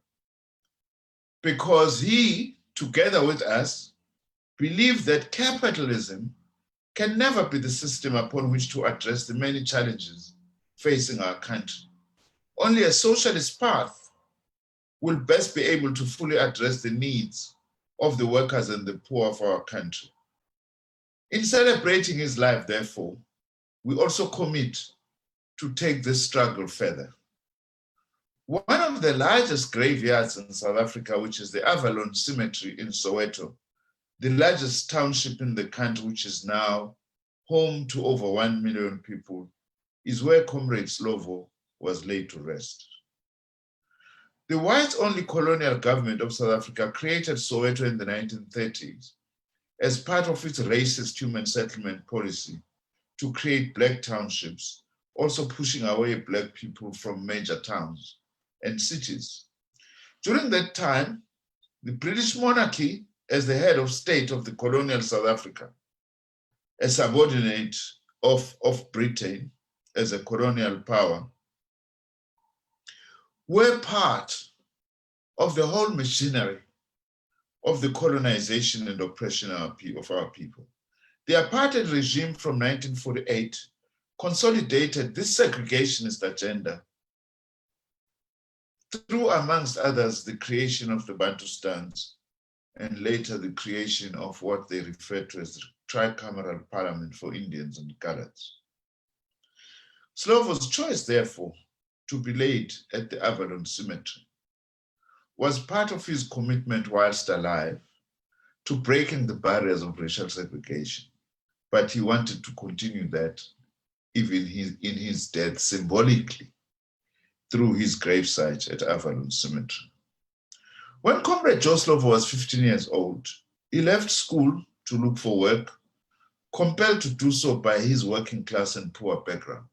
because he, together with us, believed that capitalism can never be the system upon which to address the many challenges facing our country. Only a socialist path will best be able to fully address the needs of the workers and the poor of our country. In celebrating his life, therefore, we also commit to take this struggle further. One of the largest graveyards in South Africa, which is the Avalon Cemetery in Soweto, the largest township in the country, which is now home to over 1 million people, is where Comrade Slovo was laid to rest. The white-only colonial government of South Africa created Soweto in the 1930s as part of its racist human settlement policy to create black townships also pushing away Black people from major towns and cities. During that time, the British monarchy, as the head of state of the colonial South Africa, a subordinate of Britain as a colonial power, were part of the whole machinery of the colonization and oppression of our people. The apartheid regime from 1948 consolidated this segregationist agenda through, amongst others, the creation of the Bantustans and later the creation of what they referred to as the tricameral parliament for Indians and Coloureds. Slovo's choice, therefore, to be laid at the Avalon Cemetery was part of his commitment whilst alive to breaking the barriers of racial segregation. But he wanted to continue that even in his death symbolically through his gravesite at Avalon Cemetery. When Comrade Joe Slovo was 15 years old, he left school to look for work, compelled to do so by his working class and poor background.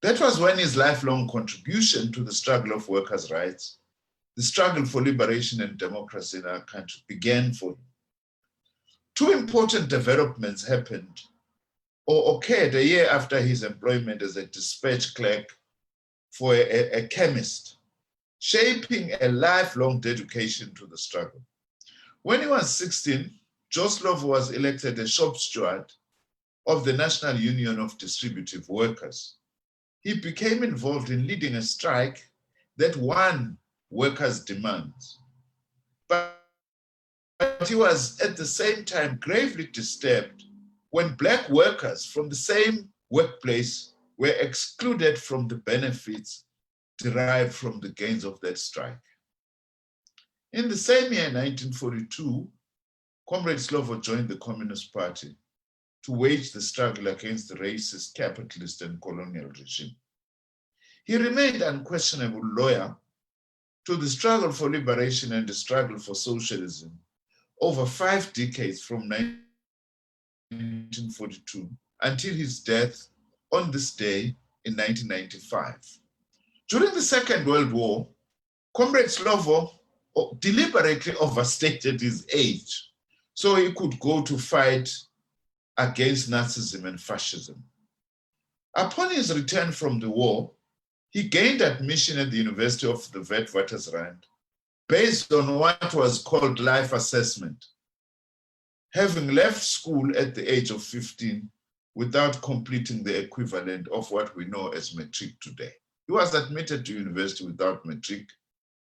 That was when his lifelong contribution to the struggle of workers' rights, the struggle for liberation and democracy in our country began for him. Two important developments happened or occurred a year after his employment as a dispatch clerk for a chemist, shaping a lifelong dedication to the struggle. When he was 16, Joe Slovo was elected a shop steward of the National Union of Distributive Workers. He became involved in leading a strike that won workers' demands. But he was at the same time gravely disturbed when Black workers from the same workplace were excluded from the benefits derived from the gains of that strike. In the same year, 1942, Comrade Slovo joined the Communist Party to wage the struggle against the racist, capitalist, and colonial regime. He remained unquestionable loyal to the struggle for liberation and the struggle for socialism over 5 decades from 1942 until his death on this day in 1995. During the Second World War, Comrade Slovo deliberately overstated his age so he could go to fight against Nazism and fascism. Upon his return from the war, he gained admission at the University of the Witwatersrand based on what was called life assessment, having left school at the age of 15 without completing the equivalent of what we know as matric today. He was admitted to university without matric,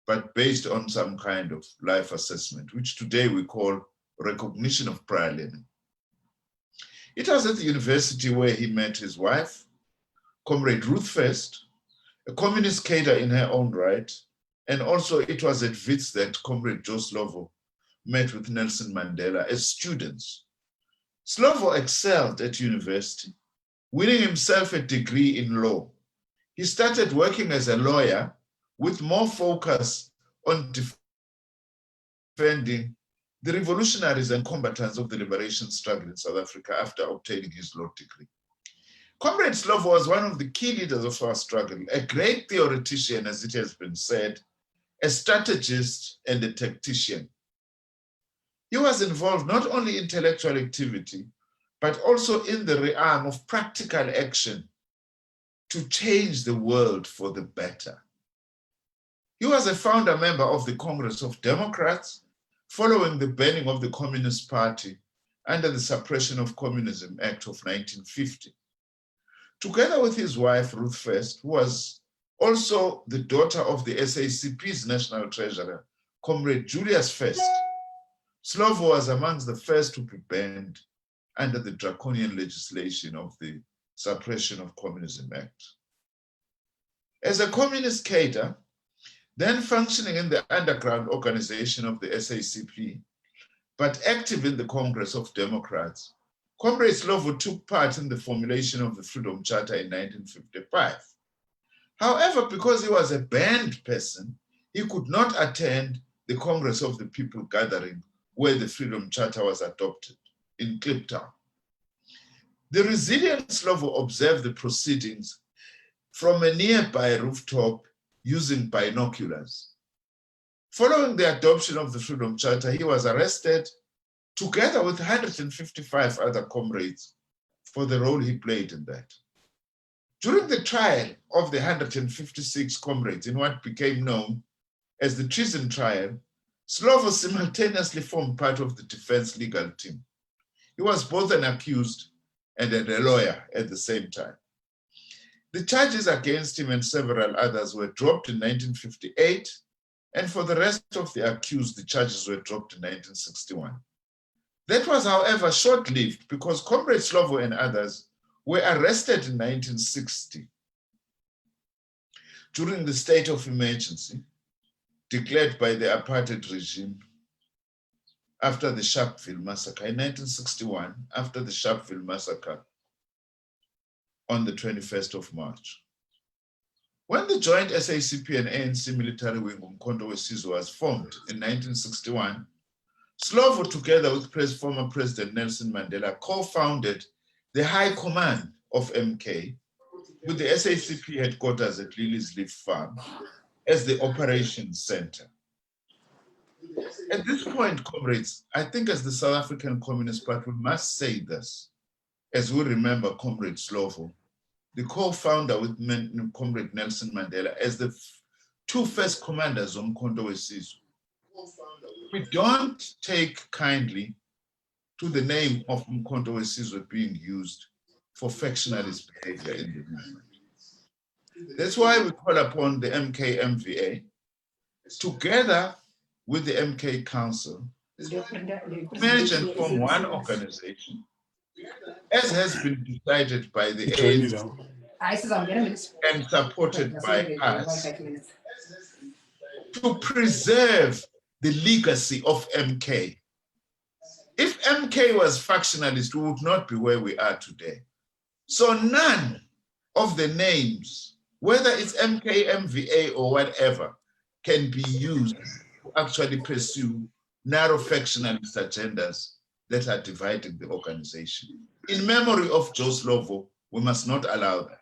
but based on some kind of life assessment, which today we call recognition of prior learning. It was at the university where he met his wife, Comrade Ruth First, a communist cadre in her own right, and also it was at Wits that Comrade Joe Slovo met with Nelson Mandela as students. Slovo excelled at university, winning himself a degree in law. He started working as a lawyer with more focus on defending the revolutionaries and combatants of the liberation struggle in South Africa after obtaining his law degree. Comrade Slovo was one of the key leaders of our struggle, a great theoretician, as it has been said, a strategist and a tactician. He was involved not only in intellectual activity, but also in the realm of practical action to change the world for the better. He was a founder member of the Congress of Democrats following the banning of the Communist Party under the Suppression of Communism Act of 1950. Together with his wife, Ruth First, who was also the daughter of the SACP's National Treasurer, Comrade Julius First, Slovo was amongst the first to be banned under the draconian legislation of the Suppression of Communism Act. As a communist cadre, then functioning in the underground organization of the SACP, but active in the Congress of Democrats, Comrade Slovo took part in the formulation of the Freedom Charter in 1955. However, because he was a banned person, he could not attend the Congress of the People gathering where the Freedom Charter was adopted in Kliptown. The resilient Slovo observed the proceedings from a nearby rooftop using binoculars. Following the adoption of the Freedom Charter, he was arrested together with 155 other comrades for the role he played in that. During the trial of the 156 comrades in what became known as the treason trial, Slovo simultaneously formed part of the defense legal team. He was both an accused and a lawyer at the same time. The charges against him and several others were dropped in 1958, and for the rest of the accused, the charges were dropped in 1961. That was, however, short-lived because Comrade Slovo and others were arrested in 1960 during the state of emergency declared by the apartheid regime after the Sharpeville massacre in 1961, after the Sharpeville massacre on the 21st of March. When the joint SACP and ANC military wing Umkhonto weSizwe was formed in 1961, Slovo, together with former President Nelson Mandela, co-founded the High Command of MK with the SACP headquarters at Lily's Leaf Farm as the operations center. At this point, comrades, I think as the South African Communist Party, we must say this, as we remember Comrade Slovo, the co-founder with Comrade Nelson Mandela, as the two first commanders of Umkhonto weSizwe. We don't take kindly to the name of Umkhonto weSizwe being used for factionalist behavior in the movement. That's why we call upon the MK-MVA, together with the MK Council, to merge and form one organization, as has been decided by the ANC and supported by us, to preserve the legacy of MK. If MK was factionalist, we would not be where we are today. So none of the names, whether it's MK, MVA, or whatever, can be used to actually pursue narrow factionalist agendas that are dividing the organization. In memory of Joe Slovo, we must not allow that.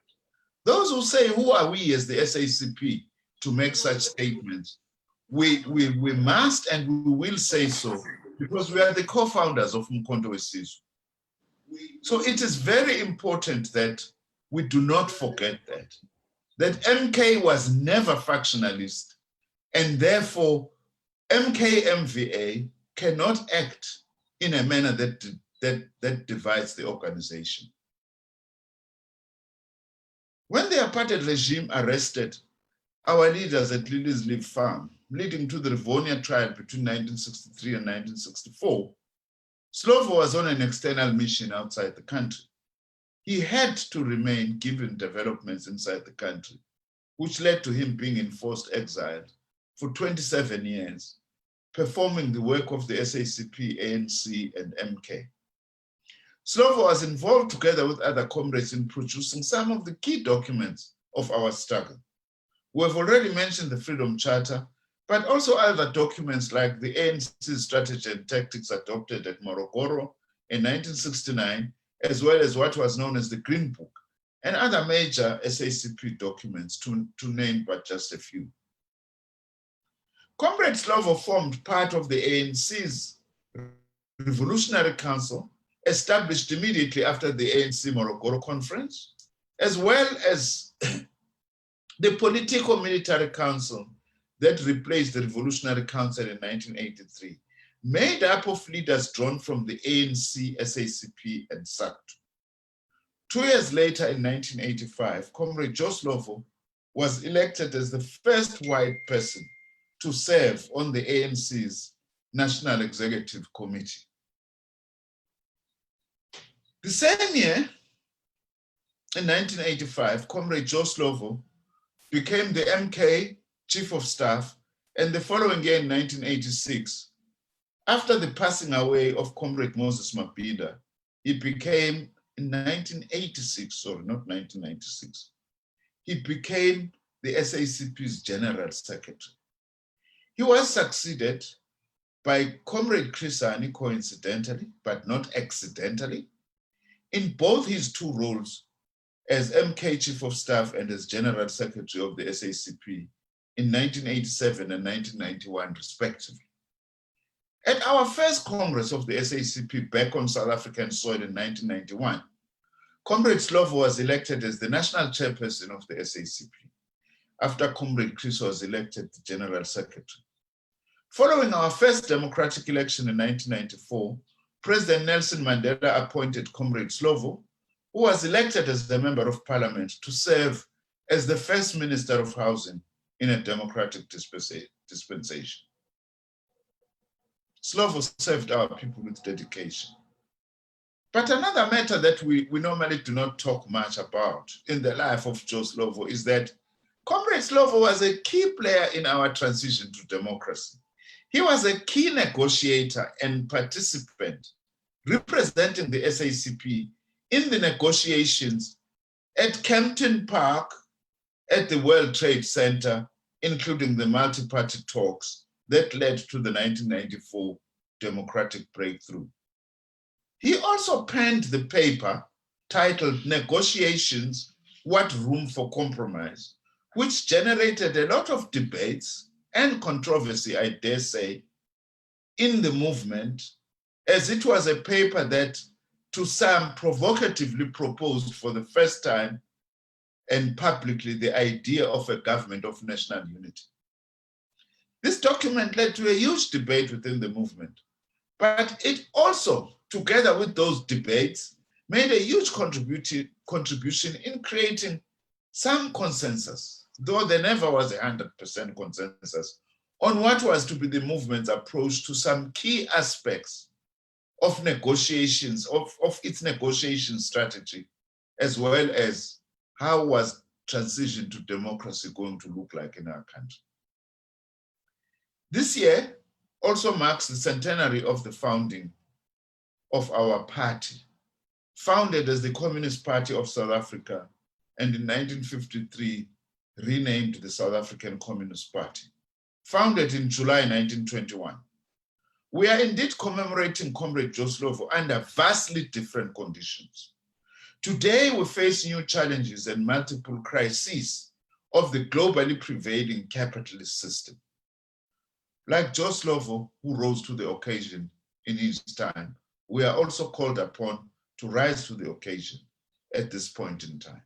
Those who say, who are we as the SACP to make such statements? We must and we will say so, because we are the co-founders of Umkhonto weSizwe. So it is very important that we do not forget that MK was never factionalist, and therefore MK-MVA cannot act in a manner that divides the organization. When the apartheid regime arrested our leaders at Lily's Leaf Farm, leading to the Rivonia trial between 1963 and 1964, Slovo was on an external mission outside the country. He had to remain given developments inside the country, which led to him being in forced exile for 27 years, performing the work of the SACP, ANC, and MK. Slovo was involved together with other comrades in producing some of the key documents of our struggle. We have already mentioned the Freedom Charter, but also other documents like the ANC's strategy and tactics adopted at Morogoro in 1969, as well as what was known as the Green Book, and other major SACP documents, to name but just a few. Comrade Slovo formed part of the ANC's Revolutionary Council, established immediately after the ANC Morogoro Conference, as well as the Politico-Military Council that replaced the Revolutionary Council in 1983, made up of leaders drawn from the ANC, SACP, and SACP. 2 years later, in 1985, Comrade Joe Slovo was elected as the first white person to serve on the ANC's National Executive Committee. The same year, in 1985, Comrade Joe Slovo became the MK Chief of Staff, and the following year, in 1986, after the passing away of Comrade Moses Mabhida, he became, in 1986, sorry, not 1996, he became the SACP's General Secretary. He was succeeded by Comrade Chris Hani, coincidentally, but not accidentally. in both his two roles as MK Chief of Staff and as General Secretary of the SACP in 1987 and 1991, respectively. At our first Congress of the SACP back on South African soil in 1991, Comrade Slovo was elected as the National Chairperson of the SACP, after Comrade Chris was elected the General Secretary. Following our first democratic election in 1994, President Nelson Mandela appointed Comrade Slovo, who was elected as the Member of Parliament, to serve as the first Minister of Housing in a democratic dispensation. Slovo served our people with dedication. But another matter that we normally do not talk much about in the life of Joe Slovo is that Comrade Slovo was a key player in our transition to democracy. He was a key negotiator and participant representing the SACP in the negotiations at Kempton Park, at the World Trade Center, including the multi-party talks that led to the 1994 democratic breakthrough. He also penned the paper titled Negotiations, What Room for Compromise, which generated a lot of debates and controversy, I dare say, in the movement, as it was a paper that to some provocatively proposed for the first time and publicly the idea of a government of national unity. This document led to a huge debate within the movement, but it also, together with those debates, made a huge contribution in creating some consensus, though there never was 100% consensus, on what was to be the movement's approach to some key aspects of negotiations, of its negotiation strategy, as well as how was transition to democracy going to look like in our country. This year also marks the centenary of the founding of our party, founded as the Communist Party of South Africa, and in 1953 renamed the South African Communist Party, founded in July 1921. We are indeed commemorating Comrade Joe Slovo under vastly different conditions. Today, we face new challenges and multiple crises of the globally prevailing capitalist system. Like Joe Slovo, who rose to the occasion in his time, we are also called upon to rise to the occasion at this point in time.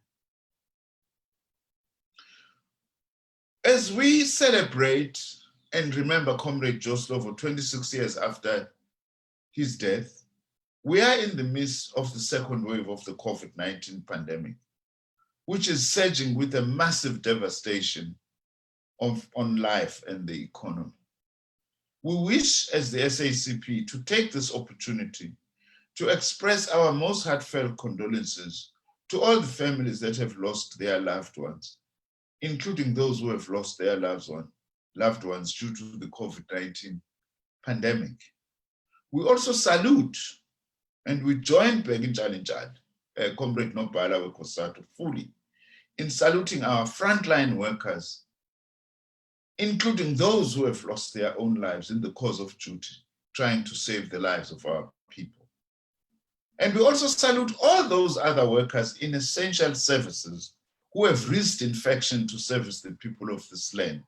As we celebrate and remember Comrade Joe Slovo 26 years after his death, we are in the midst of the second wave of the COVID-19 pandemic, which is surging with a massive devastation on life and the economy. We wish, as the SACP, to take this opportunity to express our most heartfelt condolences to all the families that have lost their loved ones, including those who have lost their loved ones due to the COVID-19 pandemic. We also salute and we join Comrade Nobhala Wekosato fully in saluting our frontline workers, including those who have lost their own lives in the cause of duty, trying to save the lives of our people. And we also salute all those other workers in essential services who have risked infection to service the people of this land,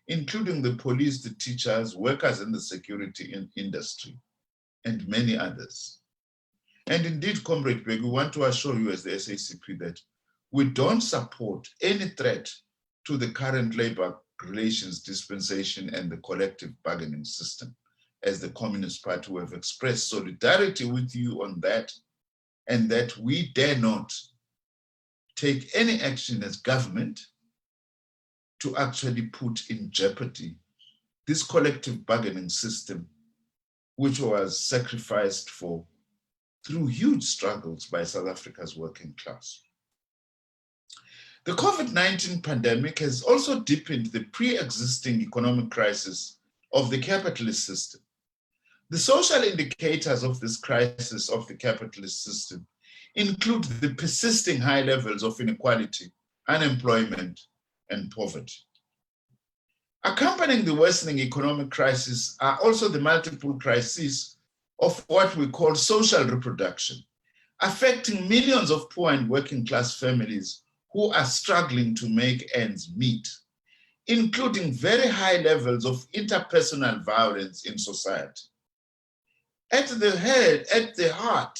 including the police, the teachers, workers in the security industry, and many others. And indeed, Comrade Beg, we want to assure you as the SACP that we don't support any threat to the current labor relations dispensation and the collective bargaining system. As the Communist Party, we have expressed solidarity with you on that, and that we dare not take any action as government to actually put in jeopardy this collective bargaining system, which was sacrificed for through huge struggles by South Africa's working class. The COVID-19 pandemic has also deepened the pre-existing economic crisis of the capitalist system. The social indicators of this crisis of the capitalist system include the persisting high levels of inequality, unemployment, and poverty. Accompanying the worsening economic crisis are also the multiple crises of what we call social reproduction, affecting millions of poor and working class families who are struggling to make ends meet, including very high levels of interpersonal violence in society. At the heart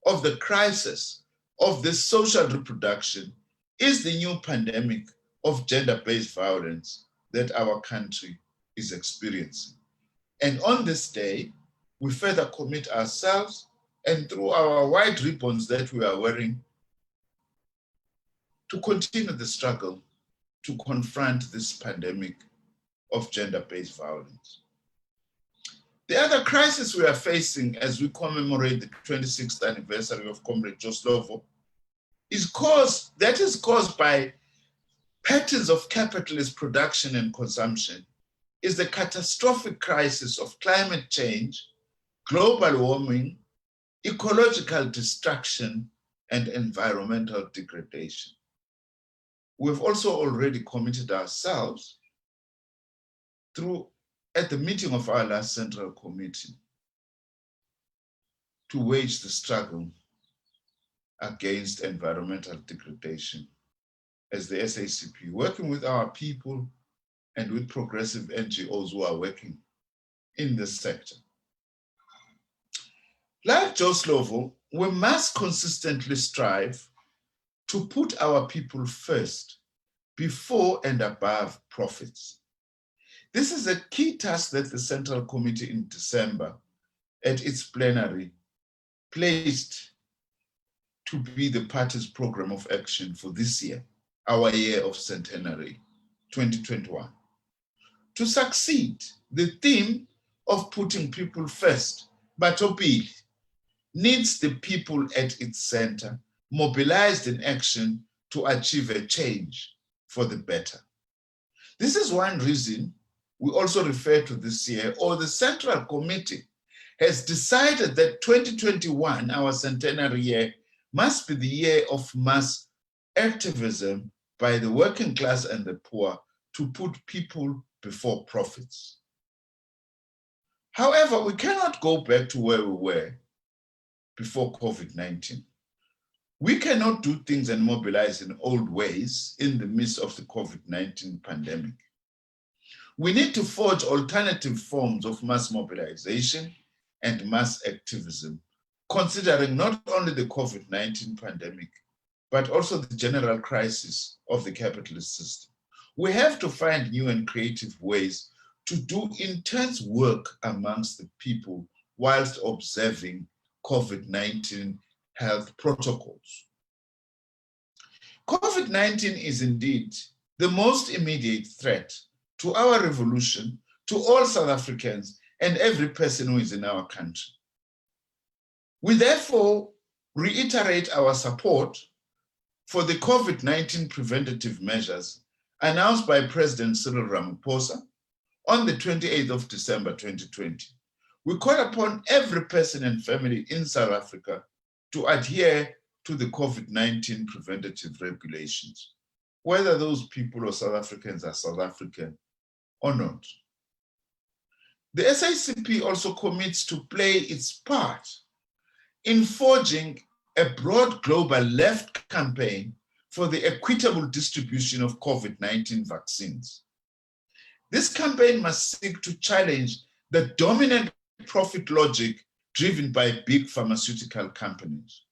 of the crisis of this social reproduction is the new pandemic of gender-based violence that our country is experiencing. And on this day, we further commit ourselves and through our white ribbons that we are wearing to continue the struggle to confront this pandemic of gender-based violence. The other crisis we are facing as we commemorate the 26th anniversary of Comrade Slovo is caused by patterns of capitalist production and consumption, is the catastrophic crisis of climate change, global warming, ecological destruction, and environmental degradation. We've also already committed ourselves at the meeting of our last Central Committee to wage the struggle against environmental degradation as the SACP, working with our people and with progressive NGOs who are working in this sector. Like Joe Slovo, we must consistently strive to put our people first, before and above profits. This is a key task that the Central Committee in December at its plenary placed to be the party's program of action for this year, our year of centenary, 2021. To succeed, the theme of putting people first, Batopili, needs the people at its center, mobilized in action to achieve a change for the better. This is one reason we also refer to this year, or the Central Committee has decided that 2021, our centenary year, must be the year of mass activism by the working class and the poor to put people before profits. However, we cannot go back to where we were before COVID-19. We cannot do things and mobilize in old ways in the midst of the COVID-19 pandemic. We need to forge alternative forms of mass mobilization and mass activism, considering not only the COVID-19 pandemic, but also the general crisis of the capitalist system. We have to find new and creative ways to do intense work amongst the people whilst observing COVID-19 health protocols. COVID-19 is indeed the most immediate threat to our revolution, to all South Africans, and every person who is in our country. We therefore reiterate our support for the COVID-19 preventative measures announced by President Cyril Ramaphosa on the 28th of December 2020. We call upon every person and family in South Africa to adhere to the COVID-19 preventative regulations, whether those people or South Africans are South African or not. The SACP also commits to play its part in forging a broad global left campaign for the equitable distribution of COVID-19 vaccines. This campaign must seek to challenge the dominant profit logic driven by big pharmaceutical companies.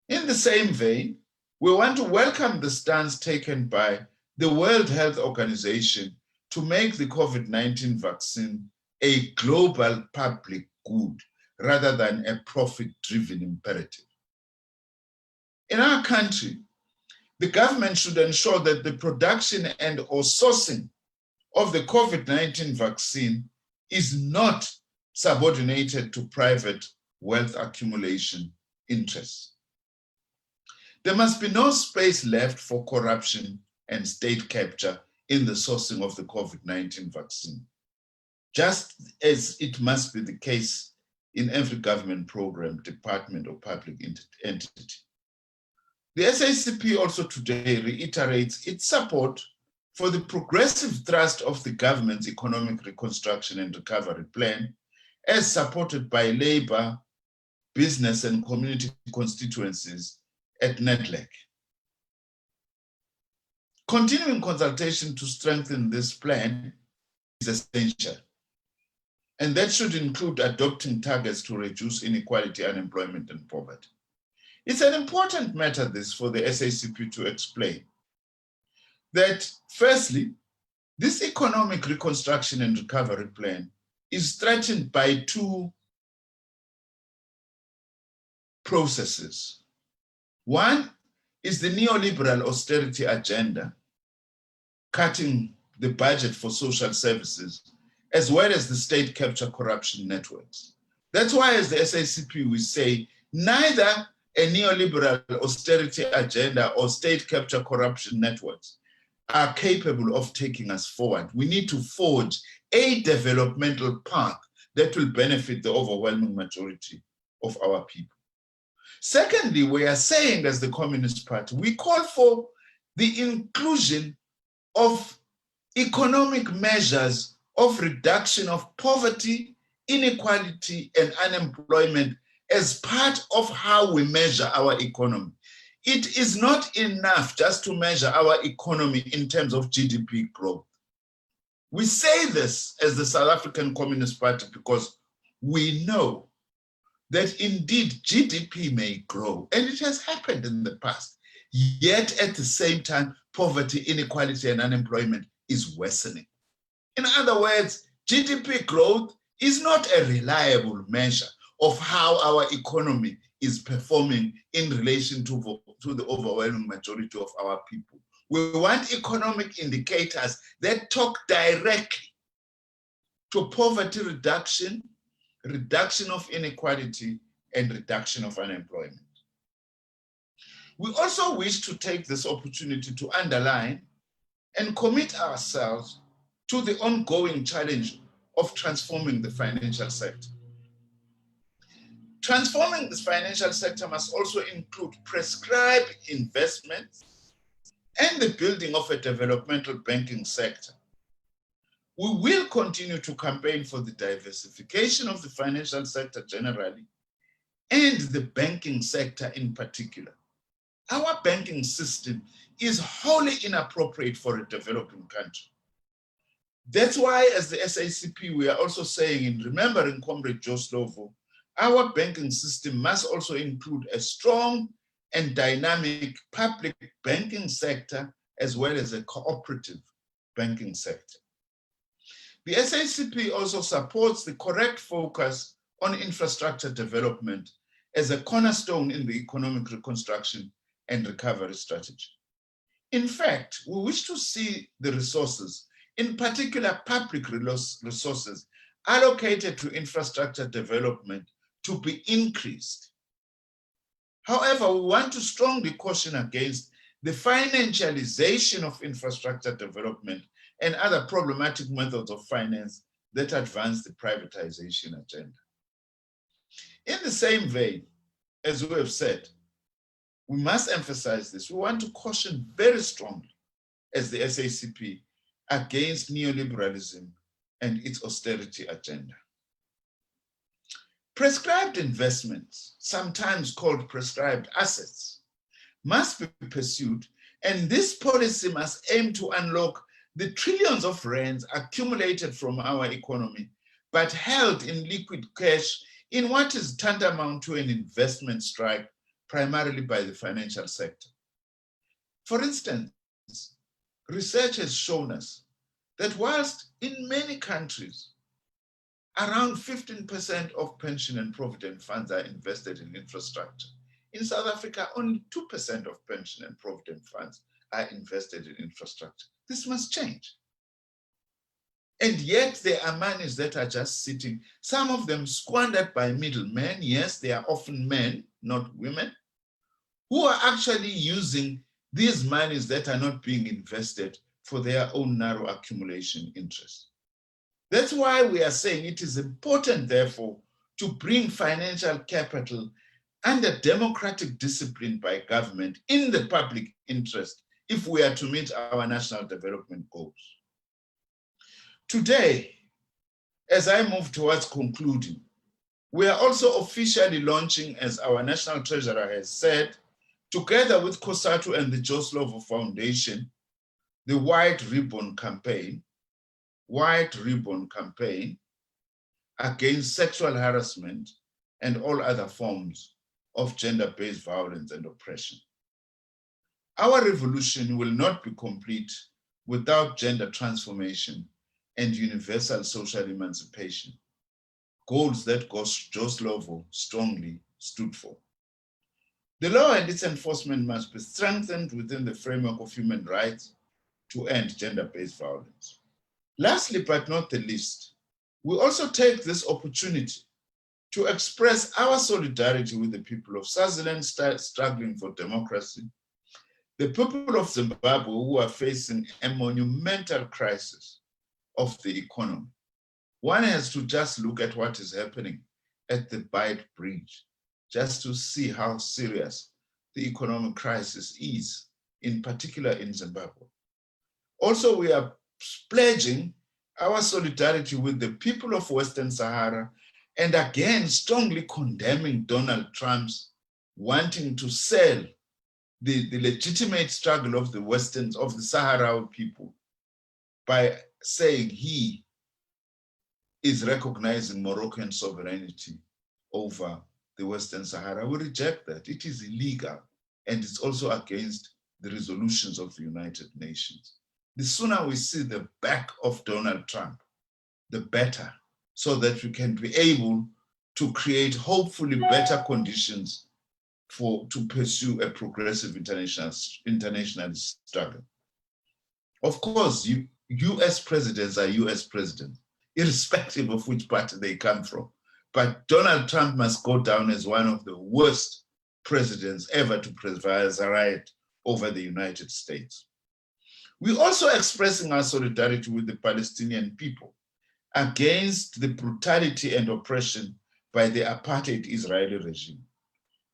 In the same vein, we want to welcome the stance taken by the World Health Organization to make the COVID-19 vaccine a global public good rather than a profit-driven imperative. In our country, the government should ensure that the production and or sourcing of the COVID-19 vaccine is not subordinated to private wealth accumulation interests. There must be no space left for corruption and state capture in the sourcing of the COVID-19 vaccine, just as it must be the case in every government program, department, or public entity. The SACP also today reiterates its support for the progressive thrust of the government's economic reconstruction and recovery plan, as supported by Labour business and community constituencies at NEDLAC. Continuing consultation to strengthen this plan is essential, and that should include adopting targets to reduce inequality, unemployment, and poverty. It's an important matter, this, for the SACP to explain that, firstly, this economic reconstruction and recovery plan is threatened by two processes. One is the neoliberal austerity agenda, cutting the budget for social services, as well as the state capture corruption networks. That's why, as the SACP, we say neither a neoliberal austerity agenda or state capture corruption networks are capable of taking us forward. We need to forge a developmental path that will benefit the overwhelming majority of our people. Secondly, we are saying, as the Communist Party, we call for the inclusion of economic measures of reduction of poverty, inequality, and unemployment as part of how we measure our economy. It is not enough just to measure our economy in terms of GDP growth. We say this as the South African Communist Party because we know that indeed GDP may grow, and it has happened in the past, yet at the same time, poverty, inequality, and unemployment is worsening. In other words, GDP growth is not a reliable measure of how our economy is performing in relation to the overwhelming majority of our people. We want economic indicators that talk directly to poverty reduction, reduction of inequality, and reduction of unemployment. We also wish to take this opportunity to underline and commit ourselves to the ongoing challenge of transforming the financial sector. Transforming this financial sector must also include prescribed investments and the building of a developmental banking sector. We will continue to campaign for the diversification of the financial sector generally and the banking sector in particular. Our banking system is wholly inappropriate for a developing country. That's why, as the SACP, we are also saying, in remembering Comrade Joe Slovo, our banking system must also include a strong and dynamic public banking sector as well as a cooperative banking sector. The SACP also supports the correct focus on infrastructure development as a cornerstone in the economic reconstruction and recovery strategy. In fact, we wish to see the resources, in particular public resources, allocated to infrastructure development to be increased. However, we want to strongly caution against the financialization of infrastructure development and other problematic methods of finance that advance the privatization agenda. In the same vein, as we have said, we must emphasize this. We want to caution very strongly, as the SACP, against neoliberalism and its austerity agenda. Prescribed investments, sometimes called prescribed assets, must be pursued, and this policy must aim to unlock the trillions of rands accumulated from our economy, but held in liquid cash in what is tantamount to an investment strike, primarily by the financial sector. For instance, research has shown us that whilst in many countries, around 15% of pension and provident funds are invested in infrastructure, in South Africa, only 2% of pension and provident funds are invested in infrastructure. This must change. And yet there are monies that are just sitting, some of them squandered by middlemen. Yes, they are often men, not women, who are actually using these monies that are not being invested for their own narrow accumulation interests. That's why we are saying it is important, therefore, to bring financial capital under democratic discipline by government in the public interest if we are to meet our national development goals. Today, as I move towards concluding, We are also officially launching, as our National Treasurer has said, together with COSATU and the Joe Slovo Foundation, the White Ribbon Campaign against sexual harassment and all other forms of gender-based violence and oppression. Our revolution will not be complete without gender transformation and universal social emancipation, goals that Joe Slovo strongly stood for. The law and its enforcement must be strengthened within the framework of human rights to end gender-based violence. Lastly, but not the least, we also take this opportunity to express our solidarity with the people of Swaziland struggling for democracy, the people of Zimbabwe who are facing a monumental crisis of the economy. One has to just look at what is happening at the Bight Bridge, just to see how serious the economic crisis is, in particular in Zimbabwe. Also, we are pledging our solidarity with the people of Western Sahara, and again, strongly condemning Donald Trump's wanting to sell the legitimate struggle of the Sahrawi people by saying he is recognizing Moroccan sovereignty over the Western Sahara. We reject that. It is illegal, and it's also against the resolutions of the United Nations. The sooner we see the back of Donald Trump, the better, so that we can be able to create hopefully better conditions to pursue a progressive international struggle. Of course, US presidents are US presidents, irrespective of which party they come from. But Donald Trump must go down as one of the worst presidents ever to preside over the United States. We're also expressing our solidarity with the Palestinian people against the brutality and oppression by the apartheid Israeli regime.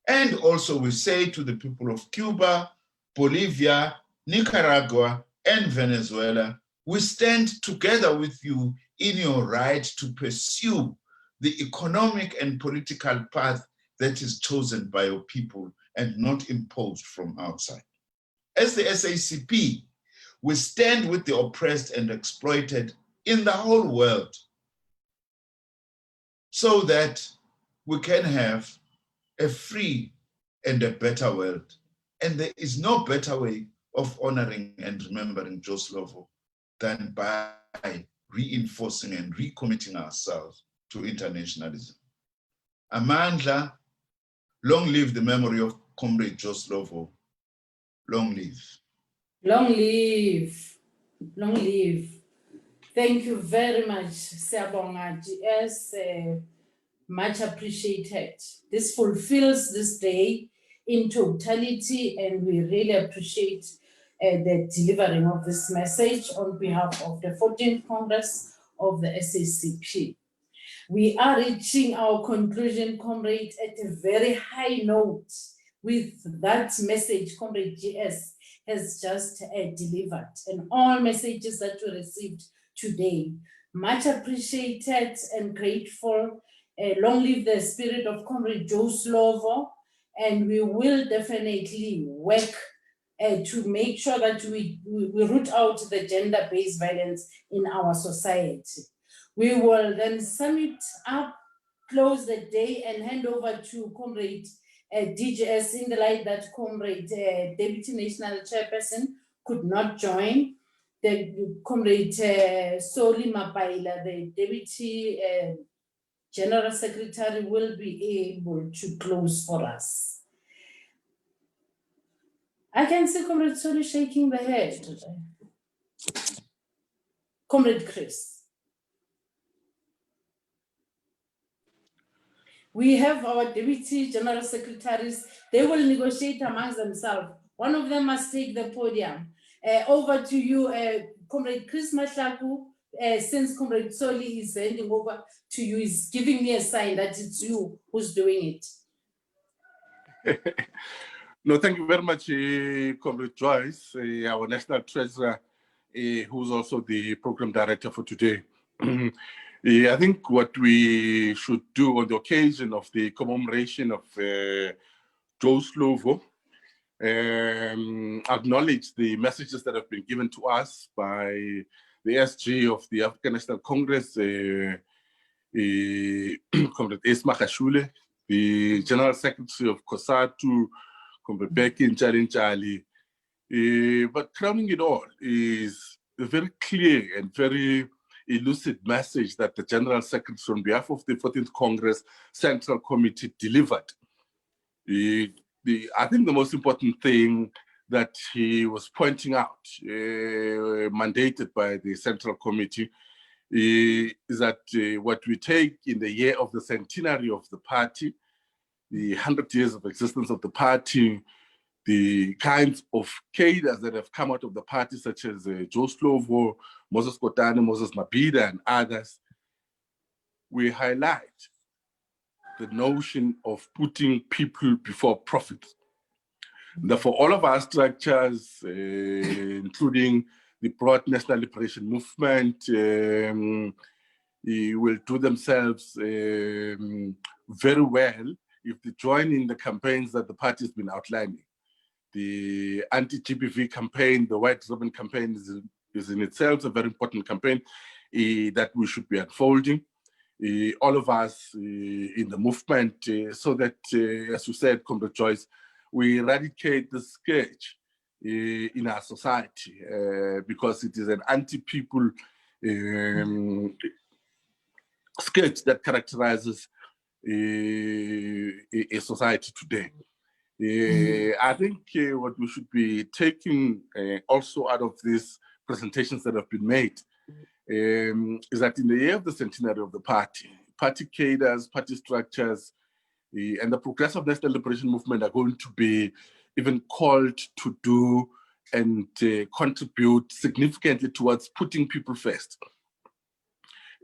And also we say to the people of Cuba, Bolivia, Nicaragua, and Venezuela, we stand together with you in your right to pursue the economic and political path that is chosen by your people and not imposed from outside. As the SACP, we stand with the oppressed and exploited in the whole world so that we can have a free and a better world. And there is no better way of honoring and remembering Joe Slovo than by reinforcing and recommitting ourselves to internationalism. Amandla, long live the memory of Comrade Joe Slovo. Long live. Long live. Long live. Thank you very much, Siyabonga GS. Much appreciated. This fulfills this day in totality, and we really appreciate the delivering of this message on behalf of the 14th Congress of the SACP. We are reaching our conclusion, comrade, at a very high note with that message Comrade GS has just delivered, and all messages that we received today. Much appreciated and grateful. Long live the spirit of Comrade Joe Slovo, and we will definitely work to make sure that we root out the gender-based violence in our society. We will then sum it up, close the day, and hand over to Comrade DGS in the light that Comrade Deputy National Chairperson could not join. The Comrade Soli Mapaila, the Deputy General Secretary, will be able to close for us. I can see Comrade Soli shaking the head. Comrade Chris. We have our Deputy General Secretaries. They will negotiate amongst themselves. One of them must take the podium. Over to you, Comrade Chris Mashlaku. Since Comrade Soli is handing over to you, is giving me a sign that it's you who's doing it. No, thank you very much, Comrade Joyce, our National Treasurer, who's also the Program Director for today. I think what we should do on the occasion of the commemoration of Joe Slovo, acknowledge the messages that have been given to us by the SG of the African National Congress, Comrade Esma Khashule, the General Secretary of COSATU, Comrade Becky Nchalinchali. But crowning it all is a very clear and very elucid message that the General Secretary on behalf of the 14th Congress Central Committee delivered. I think the most important thing that he was pointing out, mandated by the Central Committee, is that what we take in the year of the centenary of the party, the 100 years of existence of the party, the kinds of cadres that have come out of the party, such as Joe Slovo, Moses Kotane, Moses Mabhida, and others, we highlight the notion of putting people before profit. Therefore, all of our structures, including the broad National Liberation Movement, will do themselves very well if they join in the campaigns that the party has been outlining. The anti-GBV campaign, the White Ribbon campaign is in itself a very important campaign that we should be unfolding. All of us in the movement, so that, as you said, Comrade Joyce, we eradicate the scourge in our society because it is an anti-people scourge that characterizes a society today. I think what we should be taking also out of these presentations that have been made is that in the year of the centenary of the party cadres, party structures, and the Progressive National Liberation Movement are going to be even called to do and contribute significantly towards putting people first.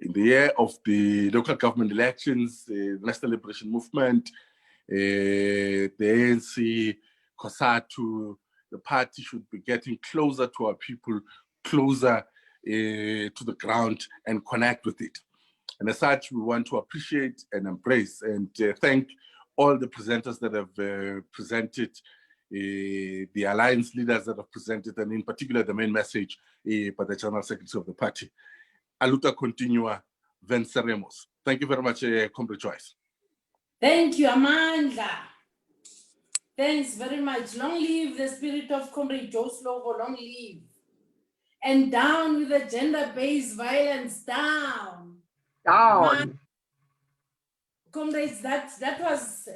In the year of the local government elections, the National Liberation Movement, the ANC, COSATU, the party should be getting closer to our people, closer to the ground, and connect with it. And as such, we want to appreciate and embrace and thank all the presenters that have presented, the alliance leaders that have presented, and in particular, the main message by the General Secretary of the party. Aluta continua, venceremos. Thank you very much, Comrade Joyce. Thank you, Amandla. Thanks very much. Long live the spirit of Comrade Joe Slovo, long live. And down with the gender-based violence, down. Down. Comrades, that was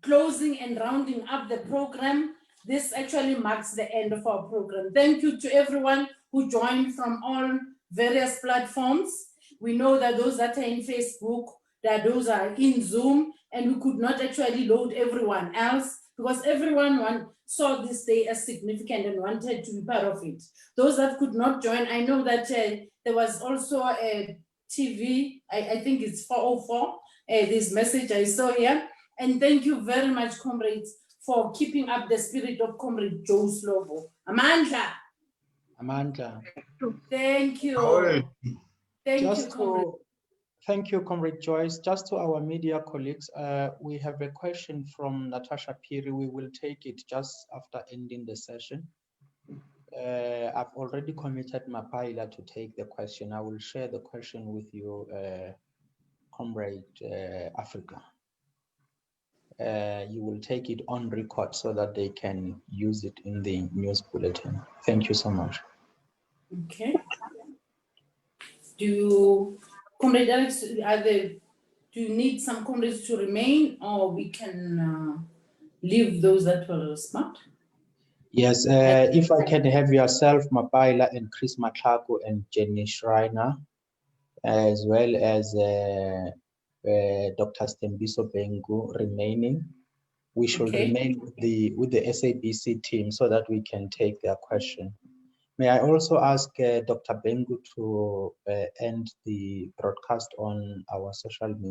closing and rounding up the program. This actually marks the end of our program. Thank you to everyone who joined from all various platforms. We know that those that are in Facebook, that those are in Zoom, and we could not actually load everyone else because everyone saw this day as significant and wanted to be part of it. Those that could not join, I know that there was also a TV, I think it's 404, this message I saw here. And thank you very much, comrades, for keeping up the spirit of Comrade Joe Slovo. Amandla. Thank you. Thank you, comrade. Thank you, Comrade Joyce. Just to our media colleagues, we have a question from Natasha Piri. We will take it just after ending the session. I've already committed Mapaila to take the question. I will share the question with you, Comrade Africa. You will take it on record so that they can use it in the news bulletin. Thank you so much. Okay. Comrade Alex, do you need some comrades to remain, or we can leave those that were smart? Yes, if I can have yourself, Mapaila, and Chris Matlako and Jenny Schreiner, as well as Dr. Stembiso Bengu remaining. We should remain with the SABC team so that we can take their question. May I also ask Dr. Bengu to end the broadcast on our social media?